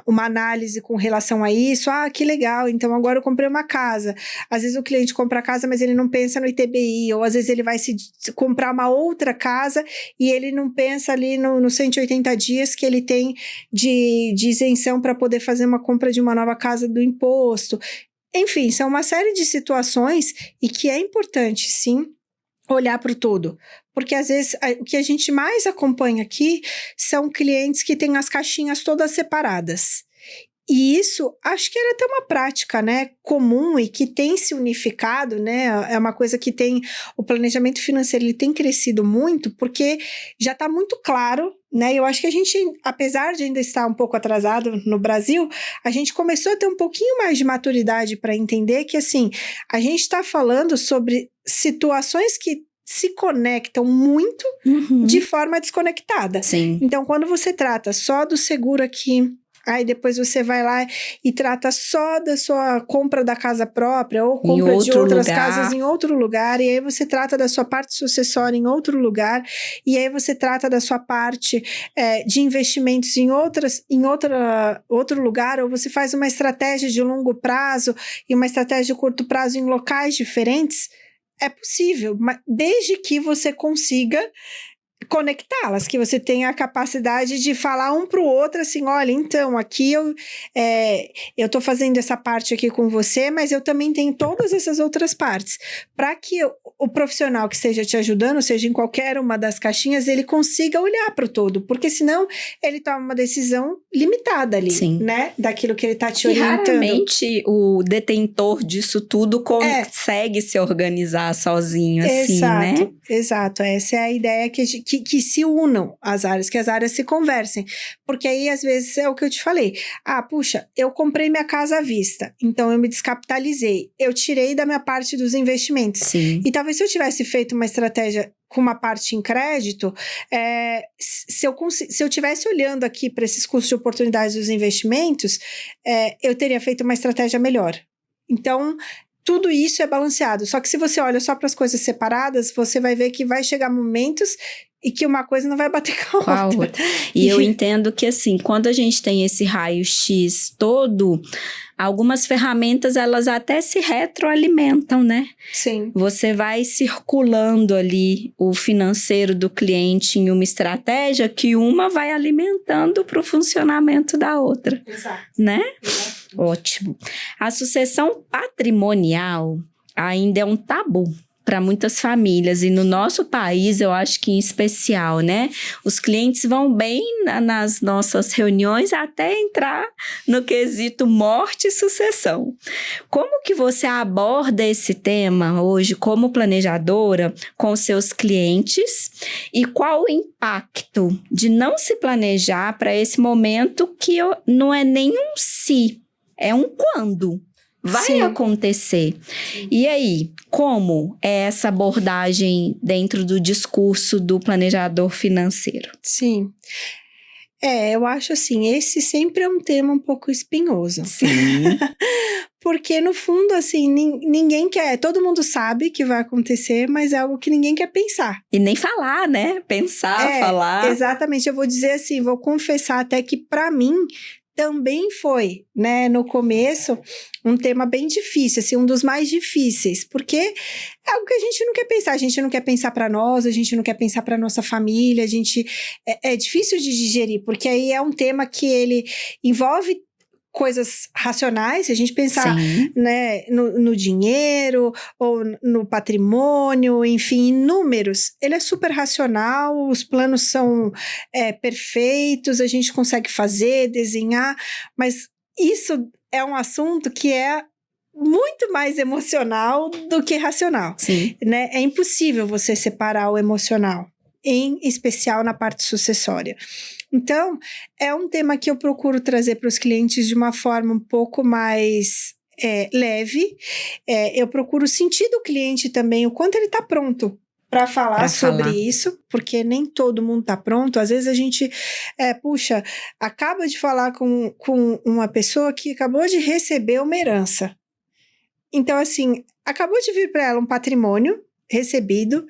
análise com relação a isso. Ah, que legal, então agora eu comprei uma casa. Às vezes o cliente compra a casa, mas ele não pensa no ITBI, ou às vezes ele vai comprar uma outra casa e ele não pensa ali no 180 dias que ele tem de isenção para poder fazer uma compra de uma nova casa do imposto. Enfim, são uma série de situações e que é importante, sim, olhar para o todo. Porque, às vezes, o que a gente mais acompanha aqui são clientes que têm as caixinhas todas separadas. E isso, acho que era até uma prática, né, comum e que tem se unificado, né, é uma coisa que tem, o planejamento financeiro, ele tem crescido muito, porque já está muito claro, né, eu acho que a gente, apesar de ainda estar um pouco atrasado no Brasil, a gente começou a ter um pouquinho mais de maturidade para entender que, assim, a gente está falando sobre situações que se conectam muito de forma desconectada. Sim. Então, quando você trata só do seguro aqui, aí depois você vai lá e trata só da sua compra da casa própria ou compra de outras casas em outro lugar, e aí você trata da sua parte sucessória em outro lugar, e aí você trata da sua parte de investimentos em outro lugar, ou você faz uma estratégia de longo prazo e uma estratégia de curto prazo em locais diferentes. É possível, mas desde que você consiga conectá-las, que você tenha a capacidade de falar um para o outro assim, olha, então, aqui eu tô fazendo essa parte aqui com você, mas eu também tenho todas essas outras partes, para que o profissional que esteja te ajudando, seja em qualquer uma das caixinhas, ele consiga olhar para o todo, porque senão ele toma uma decisão limitada ali, Sim, né, daquilo que ele tá te e orientando. raramente o detentor disso tudo consegue se organizar sozinho, assim, né? Exato, essa é a ideia que se unam as áreas, que as áreas se conversem, porque aí às vezes é o que eu te falei, puxa, eu comprei minha casa à vista, então eu me descapitalizei, eu tirei da minha parte dos investimentos. Sim. E talvez se eu tivesse feito uma estratégia com uma parte em crédito, se eu tivesse olhando aqui para esses custos de oportunidade dos investimentos, eu teria feito uma estratégia melhor. Então, tudo isso é balanceado. Só que se você olha só para as coisas separadas, você vai ver que vai chegar momentos e que uma coisa não vai bater com a outra. E eu entendo que, assim, quando a gente tem esse raio-x todo, algumas ferramentas, elas até se retroalimentam, né? Sim. Você vai circulando ali o financeiro do cliente em uma estratégia que uma vai alimentando para o funcionamento da outra. Exato. Né? Exato. Ótimo. A sucessão patrimonial ainda é um tabu para muitas famílias, e no nosso país, eu acho que em especial, né? Os clientes vão bem nas nossas reuniões até entrar no quesito morte e sucessão. Como que você aborda esse tema hoje como planejadora com seus clientes, e qual o impacto de não se planejar para esse momento que não é nem um se, é um quando? Vai acontecer. E aí, como é essa abordagem dentro do discurso do planejador financeiro? Sim. Eu acho assim, esse sempre é um tema um pouco espinhoso. Sim. Porque, no fundo, assim, ninguém quer... Todo mundo sabe que vai acontecer, mas é algo que ninguém quer pensar. E nem falar, né? Pensar, falar. Exatamente. Eu vou dizer assim, vou confessar até que, para mim, também foi, né, no começo, um tema bem difícil, assim, um dos mais difíceis, porque é algo que a gente não quer pensar, a gente não quer pensar para nós, a gente não quer pensar para nossa família, é difícil de digerir, porque aí é um tema que ele envolve coisas racionais, se a gente pensar, né, no dinheiro ou no patrimônio, enfim, em números, ele é super racional, os planos são perfeitos, a gente consegue fazer, desenhar, mas isso é um assunto que é muito mais emocional do que racional. Sim. Né? É impossível você separar o emocional, em especial na parte sucessória. Então, é um tema que eu procuro trazer para os clientes de uma forma um pouco mais leve. Eu procuro sentir do cliente também o quanto ele está pronto para falar sobre isso, porque nem todo mundo está pronto. Às vezes a gente, acaba de falar com uma pessoa que acabou de receber uma herança. Então, assim, acabou de vir para ela um patrimônio recebido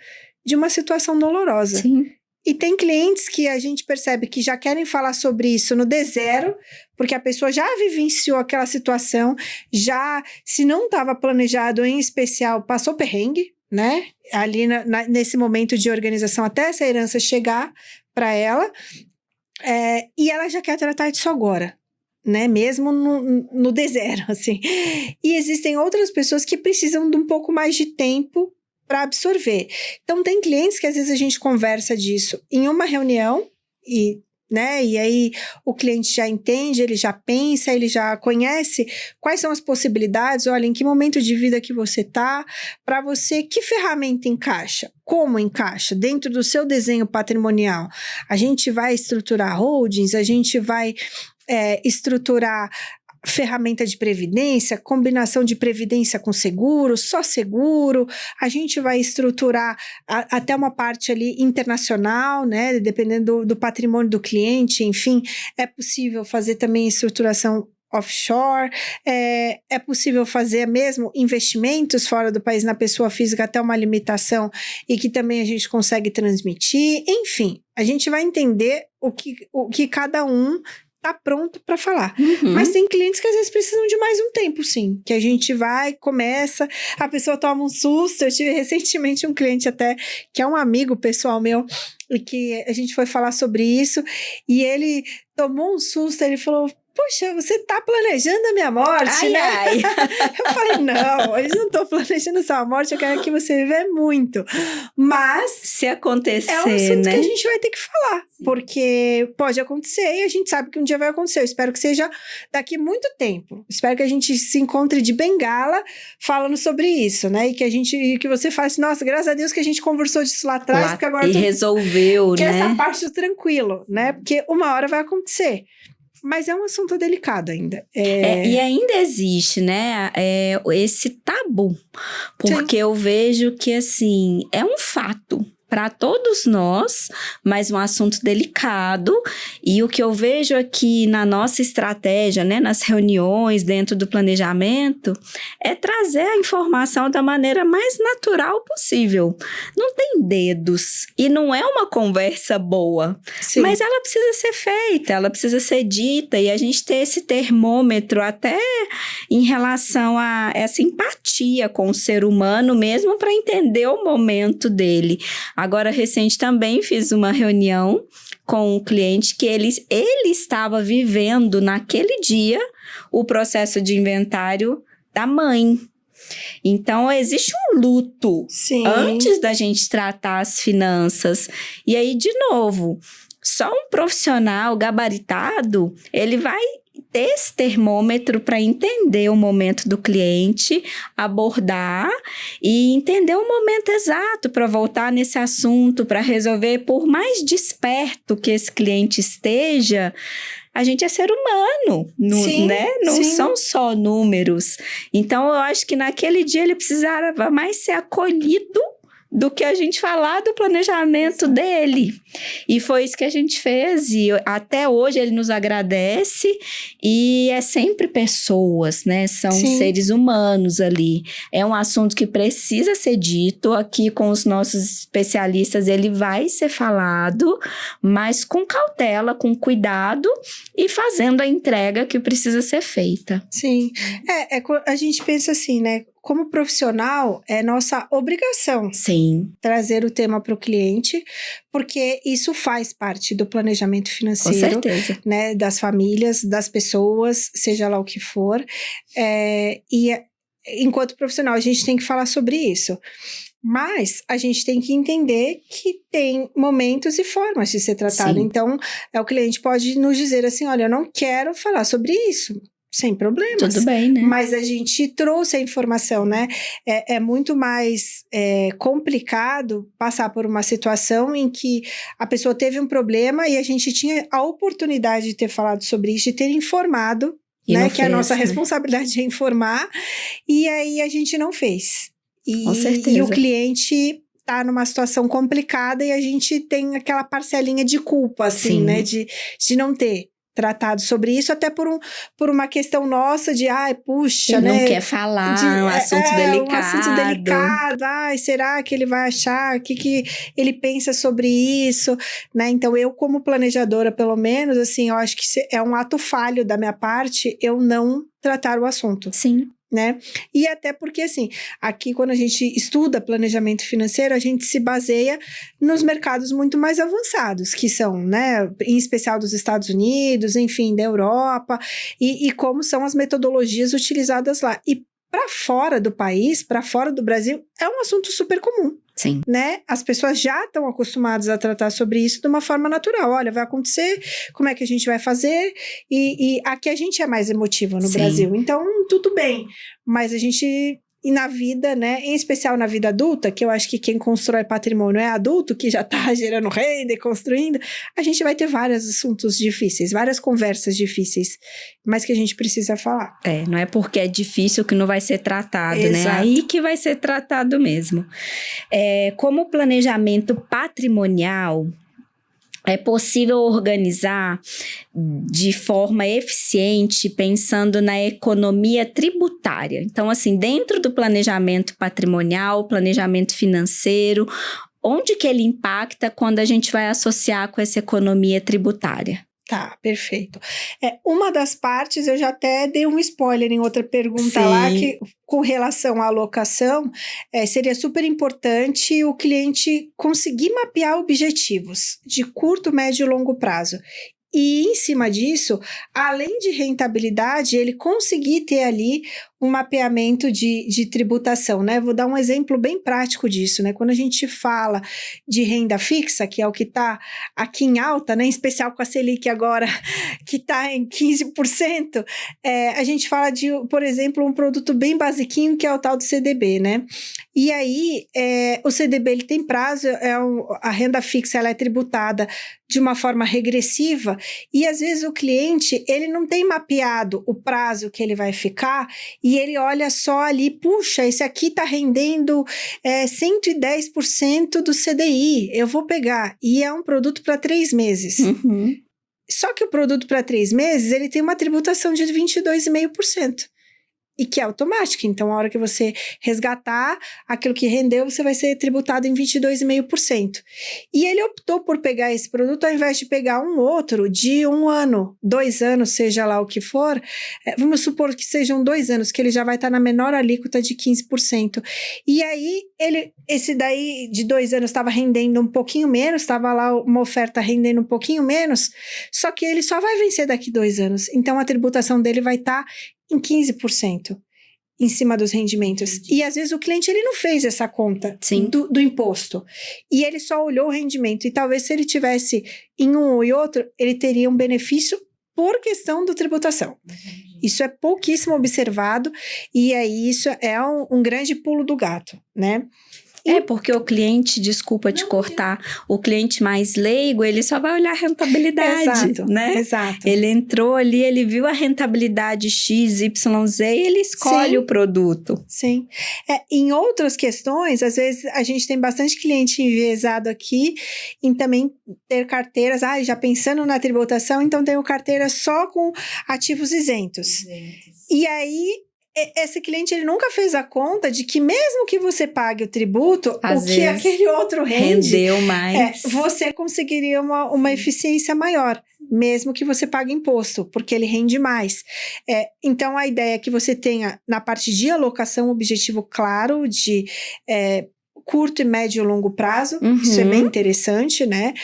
de uma situação dolorosa. Sim. E tem clientes que a gente percebe que já querem falar sobre isso no D0, porque a pessoa já vivenciou aquela situação, já, se não estava planejado em especial, passou perrengue, né? Ali nesse momento de organização, até essa herança chegar para ela, e ela já quer tratar disso agora. Né, mesmo no D0, assim. E existem outras pessoas que precisam de um pouco mais de tempo para absorver. Então, tem clientes que às vezes a gente conversa disso em uma reunião e aí o cliente já entende, ele já pensa, ele já conhece quais são as possibilidades, olha, em que momento de vida que você está, para você, que ferramenta encaixa, como encaixa dentro do seu desenho patrimonial. A gente vai estruturar holdings, a gente vai estruturar ferramenta de previdência, combinação de previdência com seguro, só seguro, a gente vai estruturar até uma parte ali internacional, né, dependendo do patrimônio do cliente, enfim, é possível fazer também estruturação offshore, é possível fazer mesmo investimentos fora do país na pessoa física até uma limitação e que também a gente consegue transmitir, enfim, a gente vai entender o que cada um tá pronto para falar. Mas tem clientes que às vezes precisam de mais um tempo, sim. Que a gente vai, começa, a pessoa toma um susto. Eu tive recentemente um cliente até, que é um amigo pessoal meu, e que a gente foi falar sobre isso, e ele tomou um susto, ele falou... Poxa, você tá planejando a minha morte, né? Ai. Eu falei, não, eu não tô planejando a sua morte, eu quero que você viva muito. Mas... se acontecer, é um assunto, né? que a gente vai ter que falar. Sim. Porque pode acontecer e a gente sabe que um dia vai acontecer. Eu espero que seja daqui muito tempo. Espero que a gente se encontre de bengala falando sobre isso, né? E que você fale assim, nossa, graças a Deus que a gente conversou disso lá atrás, porque agora... E resolveu, que né? essa parte tranquilo, né? Porque uma hora vai acontecer. Mas é um assunto delicado ainda. E ainda existe, né, esse tabu. Porque eu vejo que, assim, é um fato para todos nós, mas um assunto delicado. E o que eu vejo aqui na nossa estratégia, né, nas reuniões, dentro do planejamento, é trazer a informação da maneira mais natural possível. Não tem dedos e não é uma conversa boa, Sim. mas ela precisa ser feita, ela precisa ser dita e a gente ter esse termômetro até em relação a essa empatia com o ser humano mesmo para entender o momento dele. Agora, recente também fiz uma reunião com um cliente que ele estava vivendo naquele dia o processo de inventário da mãe. Então, existe um luto Sim. antes da gente tratar as finanças. E aí, de novo, só um profissional gabaritado, ele vai ter esse termômetro para entender o momento do cliente, abordar e entender o momento exato para voltar nesse assunto, para resolver, por mais desperto que esse cliente esteja, a gente é ser humano, né? Não são só números. Então, eu acho que naquele dia ele precisava mais ser acolhido do que a gente falar do planejamento dele. E foi isso que a gente fez, e até hoje ele nos agradece, e é sempre pessoas, né? São seres humanos ali. É um assunto que precisa ser dito, aqui com os nossos especialistas ele vai ser falado, mas com cautela, com cuidado, e fazendo a entrega que precisa ser feita. Sim, a gente pensa assim, né? Como profissional, é nossa obrigação trazer o tema para o cliente, porque isso faz parte do planejamento financeiro, com certeza, né, das famílias, das pessoas, seja lá o que for. E enquanto profissional, a gente tem que falar sobre isso. Mas a gente tem que entender que tem momentos e formas de ser tratado. Sim. Então, o cliente pode nos dizer assim, olha, eu não quero falar sobre isso. Sem problemas. Tudo bem, né? Mas a gente trouxe a informação, né? É muito mais complicado passar por uma situação em que a pessoa teve um problema e a gente tinha a oportunidade de ter falado sobre isso, de ter informado, né? Que a nossa responsabilidade é informar, e aí a gente não fez. Com certeza. E o cliente tá numa situação complicada e a gente tem aquela parcelinha de culpa, assim, né? De não ter. tratado sobre isso, até por uma questão nossa de, puxa, ele né? não quer falar, um assunto delicado. Um assunto delicado, será que ele vai achar? O que ele pensa sobre isso? Né? Então, eu como planejadora, pelo menos, assim, eu acho que é um ato falho da minha parte eu não tratar o assunto. Sim. Né? E até porque, assim, aqui quando a gente estuda planejamento financeiro, a gente se baseia nos mercados muito mais avançados, que são, né, em especial dos Estados Unidos, enfim, da Europa, e como são as metodologias utilizadas lá. E para fora do país, para fora do Brasil, é um assunto super comum. Sim. Né? As pessoas já estão acostumadas a tratar sobre isso de uma forma natural. Olha, vai acontecer, como é que a gente vai fazer? E aqui a gente é mais emotivo no Brasil. Então, tudo bem. Mas a gente... E na vida, né, em especial na vida adulta, que eu acho que quem constrói patrimônio é adulto, que já está gerando renda e construindo, a gente vai ter vários assuntos difíceis, várias conversas difíceis, mas que a gente precisa falar. Não é porque é difícil que não vai ser tratado, Exato. né? Aí que vai ser tratado mesmo. Como planejamento patrimonial, é possível organizar de forma eficiente, pensando na economia tributária. Então, assim, dentro do planejamento patrimonial, planejamento financeiro, onde que ele impacta quando a gente vai associar com essa economia tributária? Tá, perfeito. Uma das partes, eu já até dei um spoiler em outra pergunta lá, que com relação à alocação, seria super importante o cliente conseguir mapear objetivos de curto, médio e longo prazo. E em cima disso, além de rentabilidade, ele conseguir ter ali um mapeamento de tributação, né? Vou dar um exemplo bem prático disso, né? Quando a gente fala de renda fixa, que é o que está aqui em alta, né? Em especial com a Selic agora, que está em 15%, a gente fala de, por exemplo, um produto bem basiquinho, que é o tal do CDB, né? E aí, o CDB, ele tem prazo, a renda fixa, ela é tributada de uma forma regressiva, e às vezes o cliente, ele não tem mapeado o prazo que ele vai ficar, e ele olha só ali, puxa, esse aqui está rendendo 110% do CDI, eu vou pegar. E é um produto para 3 meses. Uhum. Só que o produto para 3 meses, ele tem uma tributação de 22,5%. E que é automática. Então, a hora que você resgatar aquilo que rendeu, você vai ser tributado em 22,5%. E ele optou por pegar esse produto ao invés de pegar um outro de 1 ano, 2 anos, seja lá o que for. Vamos supor que sejam 2 anos, que ele já vai estar na menor alíquota de 15%. E aí, esse daí de 2 anos estava rendendo um pouquinho menos, estava lá uma oferta rendendo um pouquinho menos, só que ele só vai vencer daqui 2 anos. Então, a tributação dele vai estar em 15% em cima dos rendimentos. E às vezes o cliente ele não fez essa conta do imposto. E ele só olhou o rendimento. E talvez se ele tivesse em um e outro, ele teria um benefício por questão da tributação. Isso é pouquíssimo observado. E aí isso é um grande pulo do gato, né? Porque o cliente, desculpa te cortar, o cliente mais leigo, ele só vai olhar a rentabilidade, exato, né? Exato. Ele entrou ali, ele viu a rentabilidade X, Y, Z e ele escolhe o produto. Sim. Em outras questões, às vezes a gente tem bastante cliente enviesado aqui em também ter carteiras, já pensando na tributação, então tenho carteira só com ativos isentos. E aí, esse cliente ele nunca fez a conta de que mesmo que você pague o tributo, às que aquele outro rendeu mais, você conseguiria uma eficiência maior, mesmo que você pague imposto, porque ele rende mais. Então, a ideia é que você tenha, na parte de alocação, um objetivo claro de curto, e médio e longo prazo. Isso é bem interessante, né?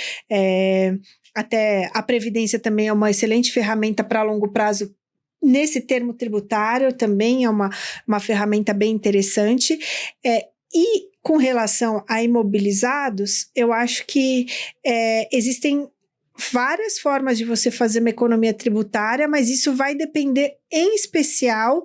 Até a Previdência também é uma excelente ferramenta para longo prazo. Nesse termo tributário também é uma ferramenta bem interessante. E com relação a imobilizados, eu acho que existem várias formas de você fazer uma economia tributária, mas isso vai depender em especial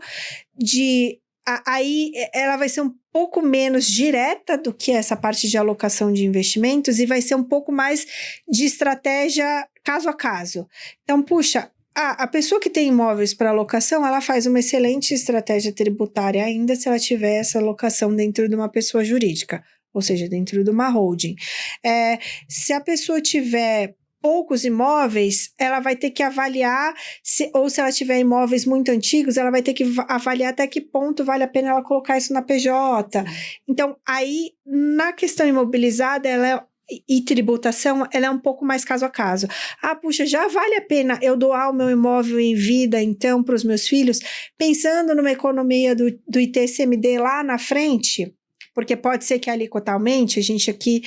de... Aí ela vai ser um pouco menos direta do que essa parte de alocação de investimentos e vai ser um pouco mais de estratégia caso a caso. Então, puxa... a pessoa que tem imóveis para alocação, ela faz uma excelente estratégia tributária ainda se ela tiver essa alocação dentro de uma pessoa jurídica, ou seja, dentro de uma holding. Se a pessoa tiver poucos imóveis, ela vai ter que avaliar, ou se ela tiver imóveis muito antigos, ela vai ter que avaliar até que ponto vale a pena ela colocar isso na PJ. Então, aí, na questão imobilizada, e tributação, ela é um pouco mais caso a caso. Puxa, já vale a pena eu doar o meu imóvel em vida, então, para os meus filhos, pensando numa economia do ITCMD lá na frente? Porque pode ser que a alíquota aumente, a gente aqui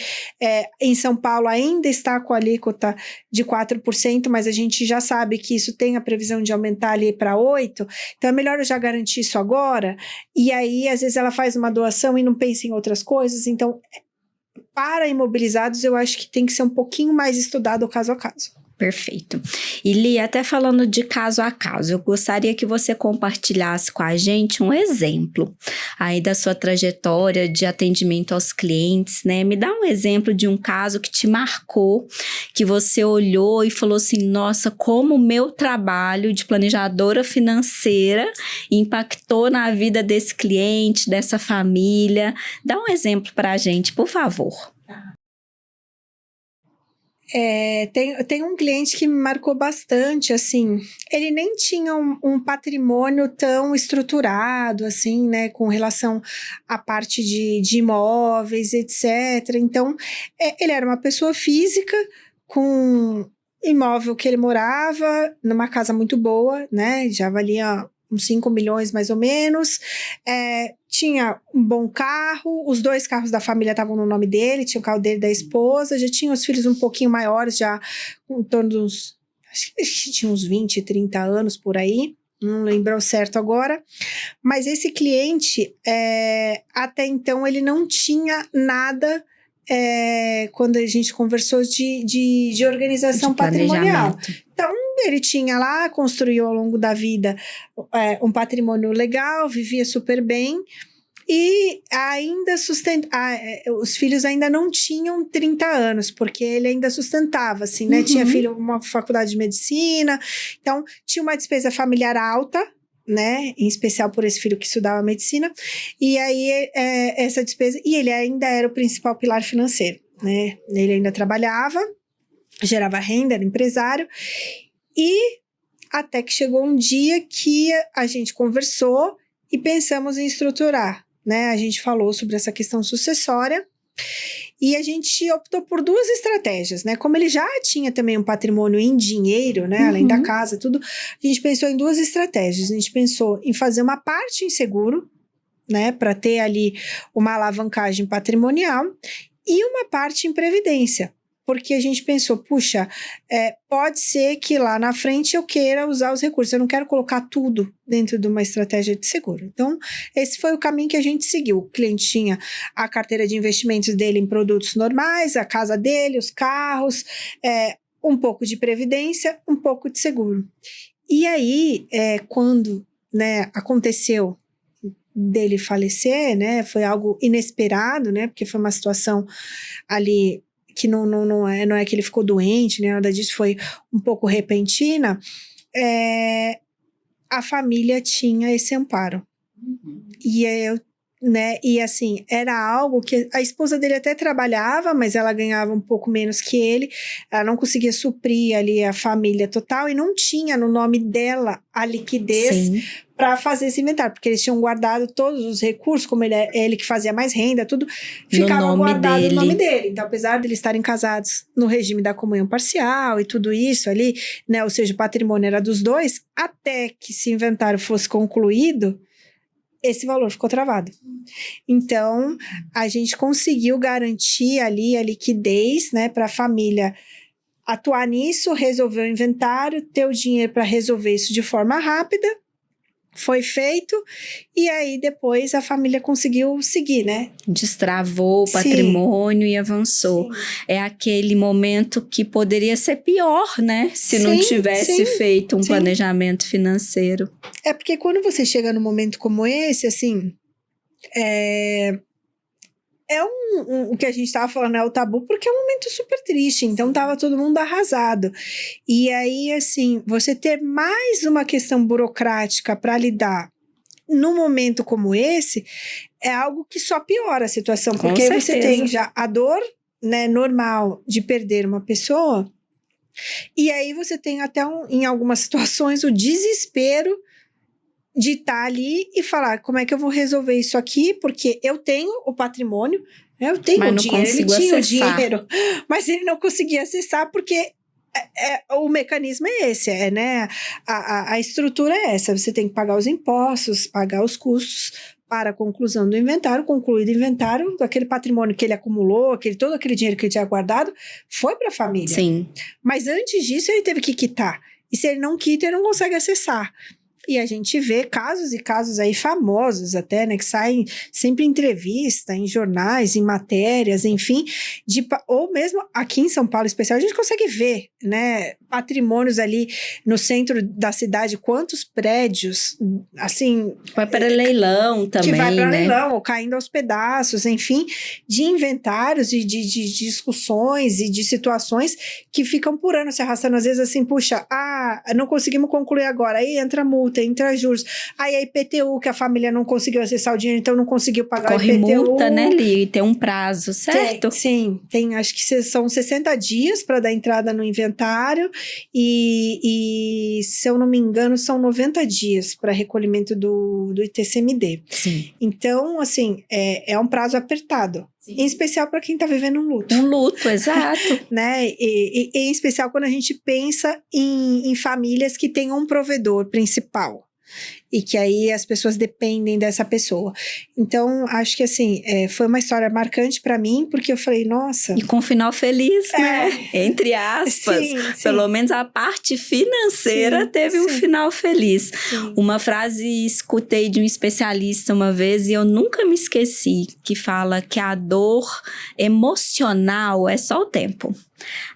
em São Paulo ainda está com a alíquota de 4%, mas a gente já sabe que isso tem a previsão de aumentar ali para 8%, então é melhor eu já garantir isso agora, e aí às vezes ela faz uma doação e não pensa em outras coisas, então para imobilizados eu acho que tem que ser um pouquinho mais estudado caso a caso. Perfeito. E Li, até falando de caso a caso, eu gostaria que você compartilhasse com a gente um exemplo aí da sua trajetória de atendimento aos clientes, né? Me dá um exemplo de um caso que te marcou, que você olhou e falou assim, nossa, como o meu trabalho de planejadora financeira impactou na vida desse cliente, dessa família. Dá um exemplo para a gente, por favor. Tem um cliente que me marcou bastante, assim, ele nem tinha um patrimônio tão estruturado, assim, né, com relação à parte de imóveis, etc. Então, ele era uma pessoa física com imóvel que ele morava numa casa muito boa, né, já valia uns 5 milhões mais ou menos, tinha um bom carro, os 2 carros da família estavam no nome dele, tinha o carro dele e da esposa, já tinha os filhos um pouquinho maiores, já em torno dos, acho que tinha uns 20, 30 anos por aí, não lembro ao certo agora, mas esse cliente, até então ele não tinha nada, quando a gente conversou de organização patrimonial. Então, ele tinha lá, construiu ao longo da vida um patrimônio legal, vivia super bem e ainda os filhos ainda não tinham 30 anos, porque ele ainda sustentava, assim, né? Tinha filho, uma faculdade de medicina, então tinha uma despesa familiar alta, né, em especial por esse filho que estudava medicina, e aí essa despesa, e ele ainda era o principal pilar financeiro, né, ele ainda trabalhava, gerava renda, era empresário, e até que chegou um dia que a gente conversou e pensamos em estruturar, né, a gente falou sobre essa questão sucessória, e a gente optou por 2 estratégias, né? Como ele já tinha também um patrimônio em dinheiro, né? Além da casa, tudo. A gente pensou em 2 estratégias. A gente pensou em fazer uma parte em seguro, né? Para ter ali uma alavancagem patrimonial e uma parte em previdência. Porque a gente pensou, puxa, pode ser que lá na frente eu queira usar os recursos. Eu não quero colocar tudo dentro de uma estratégia de seguro. Então, esse foi o caminho que a gente seguiu. O cliente tinha a carteira de investimentos dele em produtos normais, a casa dele, os carros, um pouco de previdência, um pouco de seguro. E aí, quando, né, aconteceu dele falecer, né, foi algo inesperado, né, porque foi uma situação ali que não é que ele ficou doente, nem nada disso, foi um pouco repentina, a família tinha esse amparo. E né, e assim, era algo que a esposa dele até trabalhava, mas ela ganhava um pouco menos que ele, ela não conseguia suprir ali a família total e não tinha no nome dela a liquidez para fazer esse inventário, porque eles tinham guardado todos os recursos, como ele que fazia mais renda, tudo ficava guardado no nome dele. Então, apesar de eles estarem casados no regime da comunhão parcial e tudo isso ali, né, ou seja, o patrimônio era dos 2, até que esse inventário fosse concluído, esse valor ficou travado. Então, a gente conseguiu garantir ali a liquidez, né, para a família atuar nisso, resolver o inventário, ter o dinheiro para resolver isso de forma rápida. Foi feito, e aí depois a família conseguiu seguir, né? Destravou o patrimônio e avançou. Sim. É aquele momento que poderia ser pior, né? Se não tivesse feito um planejamento financeiro. É porque quando você chega num momento como esse, assim, o que a gente estava falando, é o tabu, porque é um momento super triste, então tava todo mundo arrasado. E aí, assim, você ter mais uma questão burocrática para lidar num momento como esse, é algo que só piora a situação, porque aí você tem já a dor, né, normal de perder uma pessoa, E aí você tem até, em algumas situações, o desespero de estar ali e falar, como é que eu vou resolver isso aqui? Porque eu tenho o patrimônio, né? Eu tenho Mas o não dinheiro, ele consigo tinha o acessar. dinheiro, mas ele não conseguia acessar porque o mecanismo é esse, né? A estrutura é essa, você tem que pagar os impostos, pagar os custos para a conclusão do inventário, concluído o inventário, aquele patrimônio que ele acumulou, todo aquele dinheiro que ele tinha guardado, foi para a família. Sim. Mas antes disso, ele teve que quitar. E se ele não quita, ele não consegue acessar. E a gente vê casos e casos aí famosos até, né, que saem sempre em entrevista, em jornais, em matérias, enfim, ou mesmo aqui em São Paulo especial, a gente consegue ver, né, patrimônios ali no centro da cidade, quantos prédios, assim... Vai para leilão também, que vai para né? leilão, ou caindo aos pedaços, enfim, de inventários e de discussões e de situações que ficam por ano se arrastando, às vezes assim, puxa, não conseguimos concluir agora, aí entra multa, entra juros, aí a IPTU, que a família não conseguiu acessar o dinheiro, então não conseguiu pagar Corre o IPTU. multa, né, Li? Tem um prazo, certo? Sim, tem, acho que são 60 dias para dar entrada no inventário e, se eu não me engano, são 90 dias para recolhimento do ITCMD. Sim. Então, assim, é um prazo apertado. Sim. Em especial para quem está vivendo um luto. Um luto, exato. Né? E em especial quando a gente pensa em famílias que têm um provedor principal. E que aí as pessoas dependem dessa pessoa. Então, acho que assim, foi uma história marcante para mim, porque eu falei, nossa... E com final feliz, né? Entre aspas. Sim. Pelo menos a parte financeira teve um final feliz. Sim. Uma frase escutei de um especialista uma vez e eu nunca me esqueci, que fala que a dor emocional é só o tempo.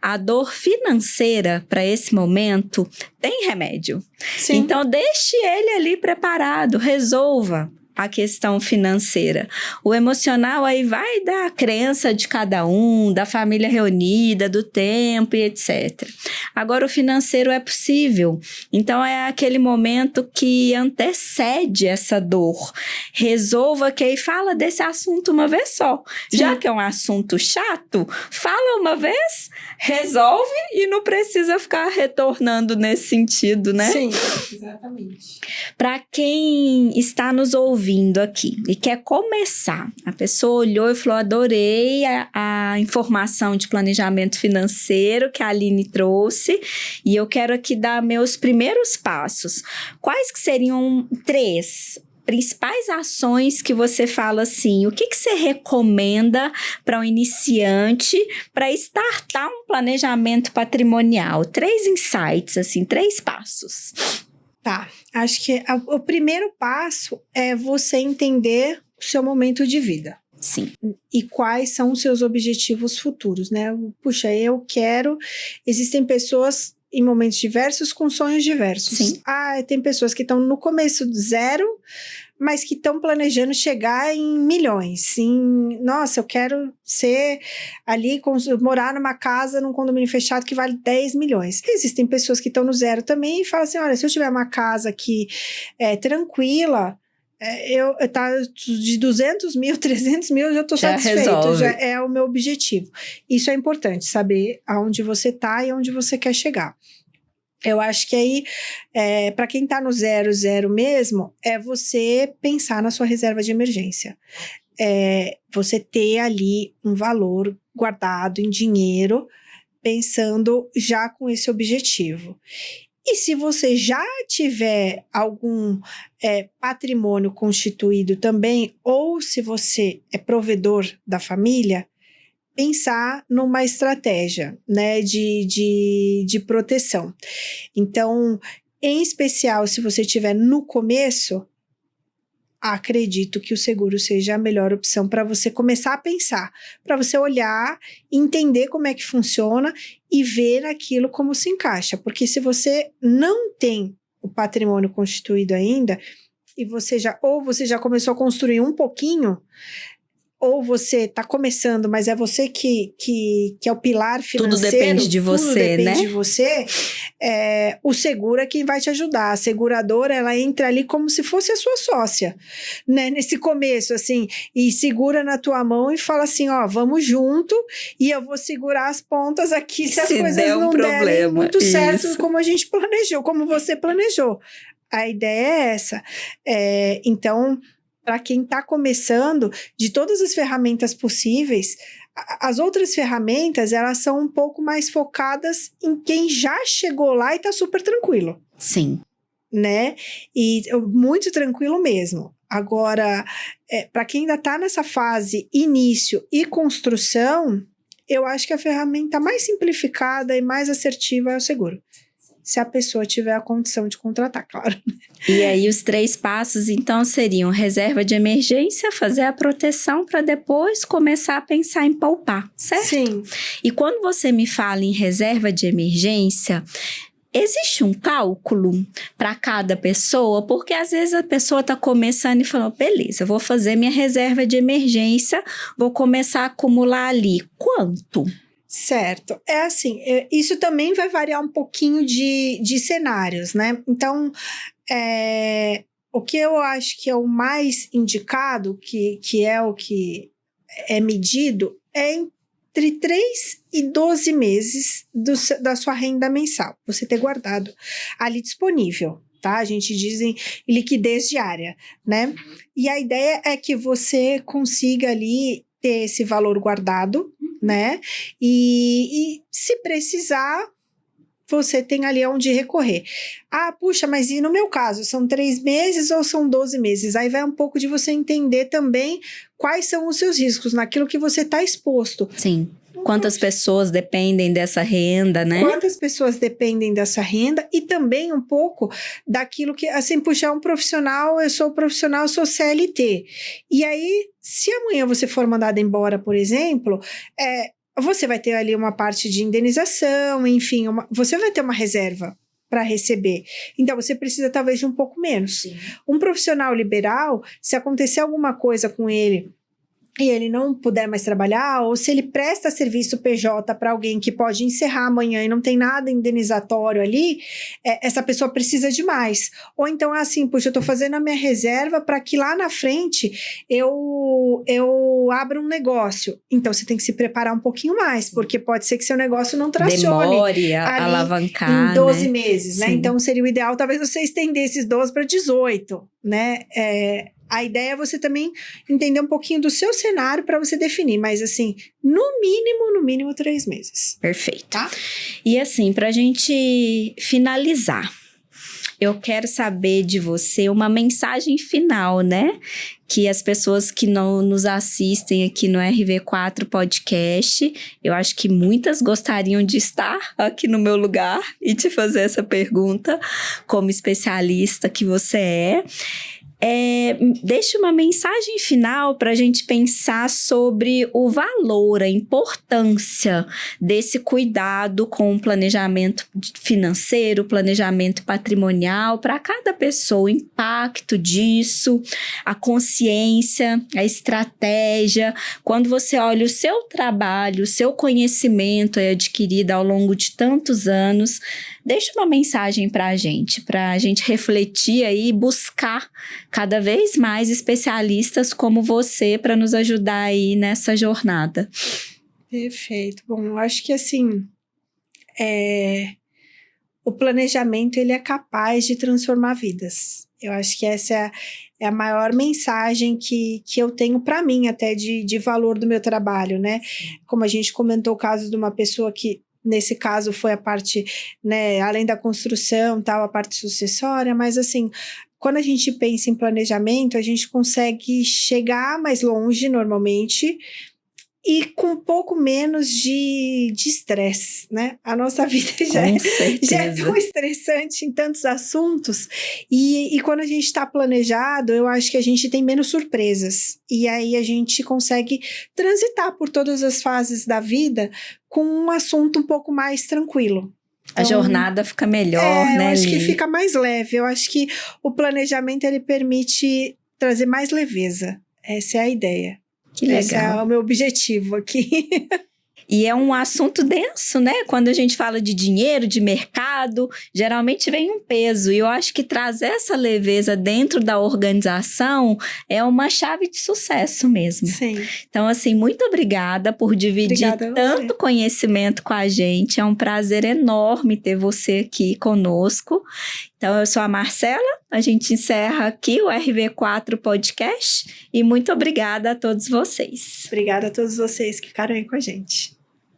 A dor financeira, para esse momento, tem remédio. Sim. Então, deixe ele ali preparado, resolva a questão financeira. O emocional aí vai da crença de cada um, da família reunida, do tempo e etc. Agora, o financeiro é possível. Então, é aquele momento que antecede essa dor. Resolva que aí fala desse assunto uma vez só. Sim. Já que é um assunto chato, fala uma vez, resolve e não precisa ficar retornando nesse sentido, né? Sim, exatamente. Para quem está nos ouvindo aqui e quer começar, a pessoa olhou e falou, adorei a informação de planejamento financeiro que a Aline trouxe e eu quero aqui dar meus primeiros passos. Quais que seriam 3 principais ações que você fala assim, o que você recomenda para um iniciante para startar um planejamento patrimonial? 3 insights, assim, 3 passos. Tá, acho que o primeiro passo é você entender o seu momento de vida. Sim. E quais são os seus objetivos futuros, né? Puxa, eu quero... Existem pessoas em momentos diversos com sonhos diversos. Sim. Tem pessoas que estão no começo do zero, mas que estão planejando chegar em milhões. Nossa, eu quero ser ali, morar numa casa, num condomínio fechado que vale 10 milhões. Existem pessoas que estão no zero também e falam assim, olha, se eu tiver uma casa aqui tranquila, tá de 200 mil, 300 mil, eu já estou satisfeito. Resolve. Já é o meu objetivo. Isso é importante, saber aonde você está e onde você quer chegar. Eu acho que aí, para quem está no zero mesmo, é você pensar na sua reserva de emergência. Você ter ali um valor guardado em dinheiro, pensando já com esse objetivo. E se você já tiver algum patrimônio constituído também, ou se você é provedor da família, pensar numa estratégia, né, de proteção. Então, em especial, se você estiver no começo, acredito que o seguro seja a melhor opção para você começar a pensar, para você olhar, entender como é que funciona e ver aquilo como se encaixa. Porque se você não tem o patrimônio constituído ainda, e você já começou a construir um pouquinho, ou você está começando, mas é você que é o pilar financeiro. Tudo depende de você, tudo depende né? de você. O seguro é quem vai te ajudar. A seguradora, ela entra ali como se fosse a sua sócia, né? Nesse começo, assim, e segura na tua mão e fala assim, ó, vamos junto e eu vou segurar as pontas aqui se as coisas não derem muito certo como a gente planejou, como você planejou. A ideia é essa. Então, para quem está começando, de todas as ferramentas possíveis, as outras ferramentas, elas são um pouco mais focadas em quem já chegou lá e está super tranquilo. Sim. Né? E muito tranquilo mesmo. Agora, para quem ainda está nessa fase início e construção, eu acho que a ferramenta mais simplificada e mais assertiva é o seguro. Se a pessoa tiver a condição de contratar, claro. E aí os 3 passos, então, seriam reserva de emergência, fazer a proteção para depois começar a pensar em poupar, certo? Sim. E quando você me fala em reserva de emergência, existe um cálculo para cada pessoa? Porque às vezes a pessoa está começando e falando, beleza, vou fazer minha reserva de emergência, vou começar a acumular ali. Quanto? Certo. É assim, isso também vai variar um pouquinho de cenários, né? Então, o que eu acho que é o mais indicado, que é o que é medido, é entre 3 e 12 meses da sua renda mensal. Você ter guardado ali disponível, tá? A gente diz em liquidez diária, né? E a ideia é que você consiga ali ter esse valor guardado, né? E se precisar, você tem ali onde recorrer. Ah, puxa, mas e no meu caso, são 3 meses ou são 12 meses? Aí vai um pouco de você entender também quais são os seus riscos naquilo que você está exposto. Sim. Quantas pessoas dependem dessa renda, né? Quantas pessoas dependem dessa renda e também um pouco daquilo que, assim, puxar um profissional, eu sou profissional, eu sou CLT. E aí, se amanhã você for mandado embora, por exemplo, você vai ter ali uma parte de indenização, enfim, você vai ter uma reserva para receber. Então, você precisa talvez de um pouco menos. Sim. Um profissional liberal, se acontecer alguma coisa com ele e ele não puder mais trabalhar, ou se ele presta serviço PJ para alguém que pode encerrar amanhã e não tem nada indenizatório ali, essa pessoa precisa de mais. Ou então é assim, puxa, eu estou fazendo a minha reserva para que lá na frente eu abra um negócio. Então você tem que se preparar um pouquinho mais, porque pode ser que seu negócio não tracione. Demore a alavancar, em 12 né? meses, né? Sim. Então seria o ideal talvez você estender esses 12 para 18, né? A ideia é você também entender um pouquinho do seu cenário para você definir, mas assim, no mínimo 3 meses. Perfeito. Tá? E assim, para a gente finalizar, eu quero saber de você uma mensagem final, né? Que as pessoas que não nos assistem aqui no RV4 Podcast, eu acho que muitas gostariam de estar aqui no meu lugar e te fazer essa pergunta, como especialista que você é. Deixe uma mensagem final para a gente pensar sobre o valor, a importância desse cuidado com o planejamento financeiro, planejamento patrimonial para cada pessoa, o impacto disso, a consciência, a estratégia. Quando você olha o seu trabalho, o seu conhecimento adquirido ao longo de tantos anos, deixa uma mensagem para a gente refletir aí e buscar cada vez mais especialistas como você para nos ajudar aí nessa jornada. Perfeito. Bom, eu acho que assim, o planejamento ele é capaz de transformar vidas. Eu acho que essa é a maior mensagem que eu tenho para mim até de valor do meu trabalho, né? Como a gente comentou o caso de uma pessoa que nesse caso foi a parte, né, além da construção, tal, a parte sucessória, mas assim, quando a gente pensa em planejamento, a gente consegue chegar mais longe normalmente e com um pouco menos de estresse, né? A nossa vida já é tão estressante em tantos assuntos e quando a gente está planejado, eu acho que a gente tem menos surpresas e aí a gente consegue transitar por todas as fases da vida com um assunto um pouco mais tranquilo. Então, a jornada fica melhor, né, eu acho Li? que fica mais leve. Eu acho que o planejamento, ele permite trazer mais leveza. Essa é a ideia. Que legal. Esse é o meu objetivo aqui. E é um assunto denso, né? Quando a gente fala de dinheiro, de mercado, geralmente vem um peso. E eu acho que trazer essa leveza dentro da organização é uma chave de sucesso mesmo. Sim. Então, assim, muito obrigada por dividir tanto conhecimento com a gente. É um prazer enorme ter você aqui conosco. Então, eu sou a Marcela, a gente encerra aqui o RV4 Podcast e muito obrigada a todos vocês. Obrigada a todos vocês que ficaram aí com a gente.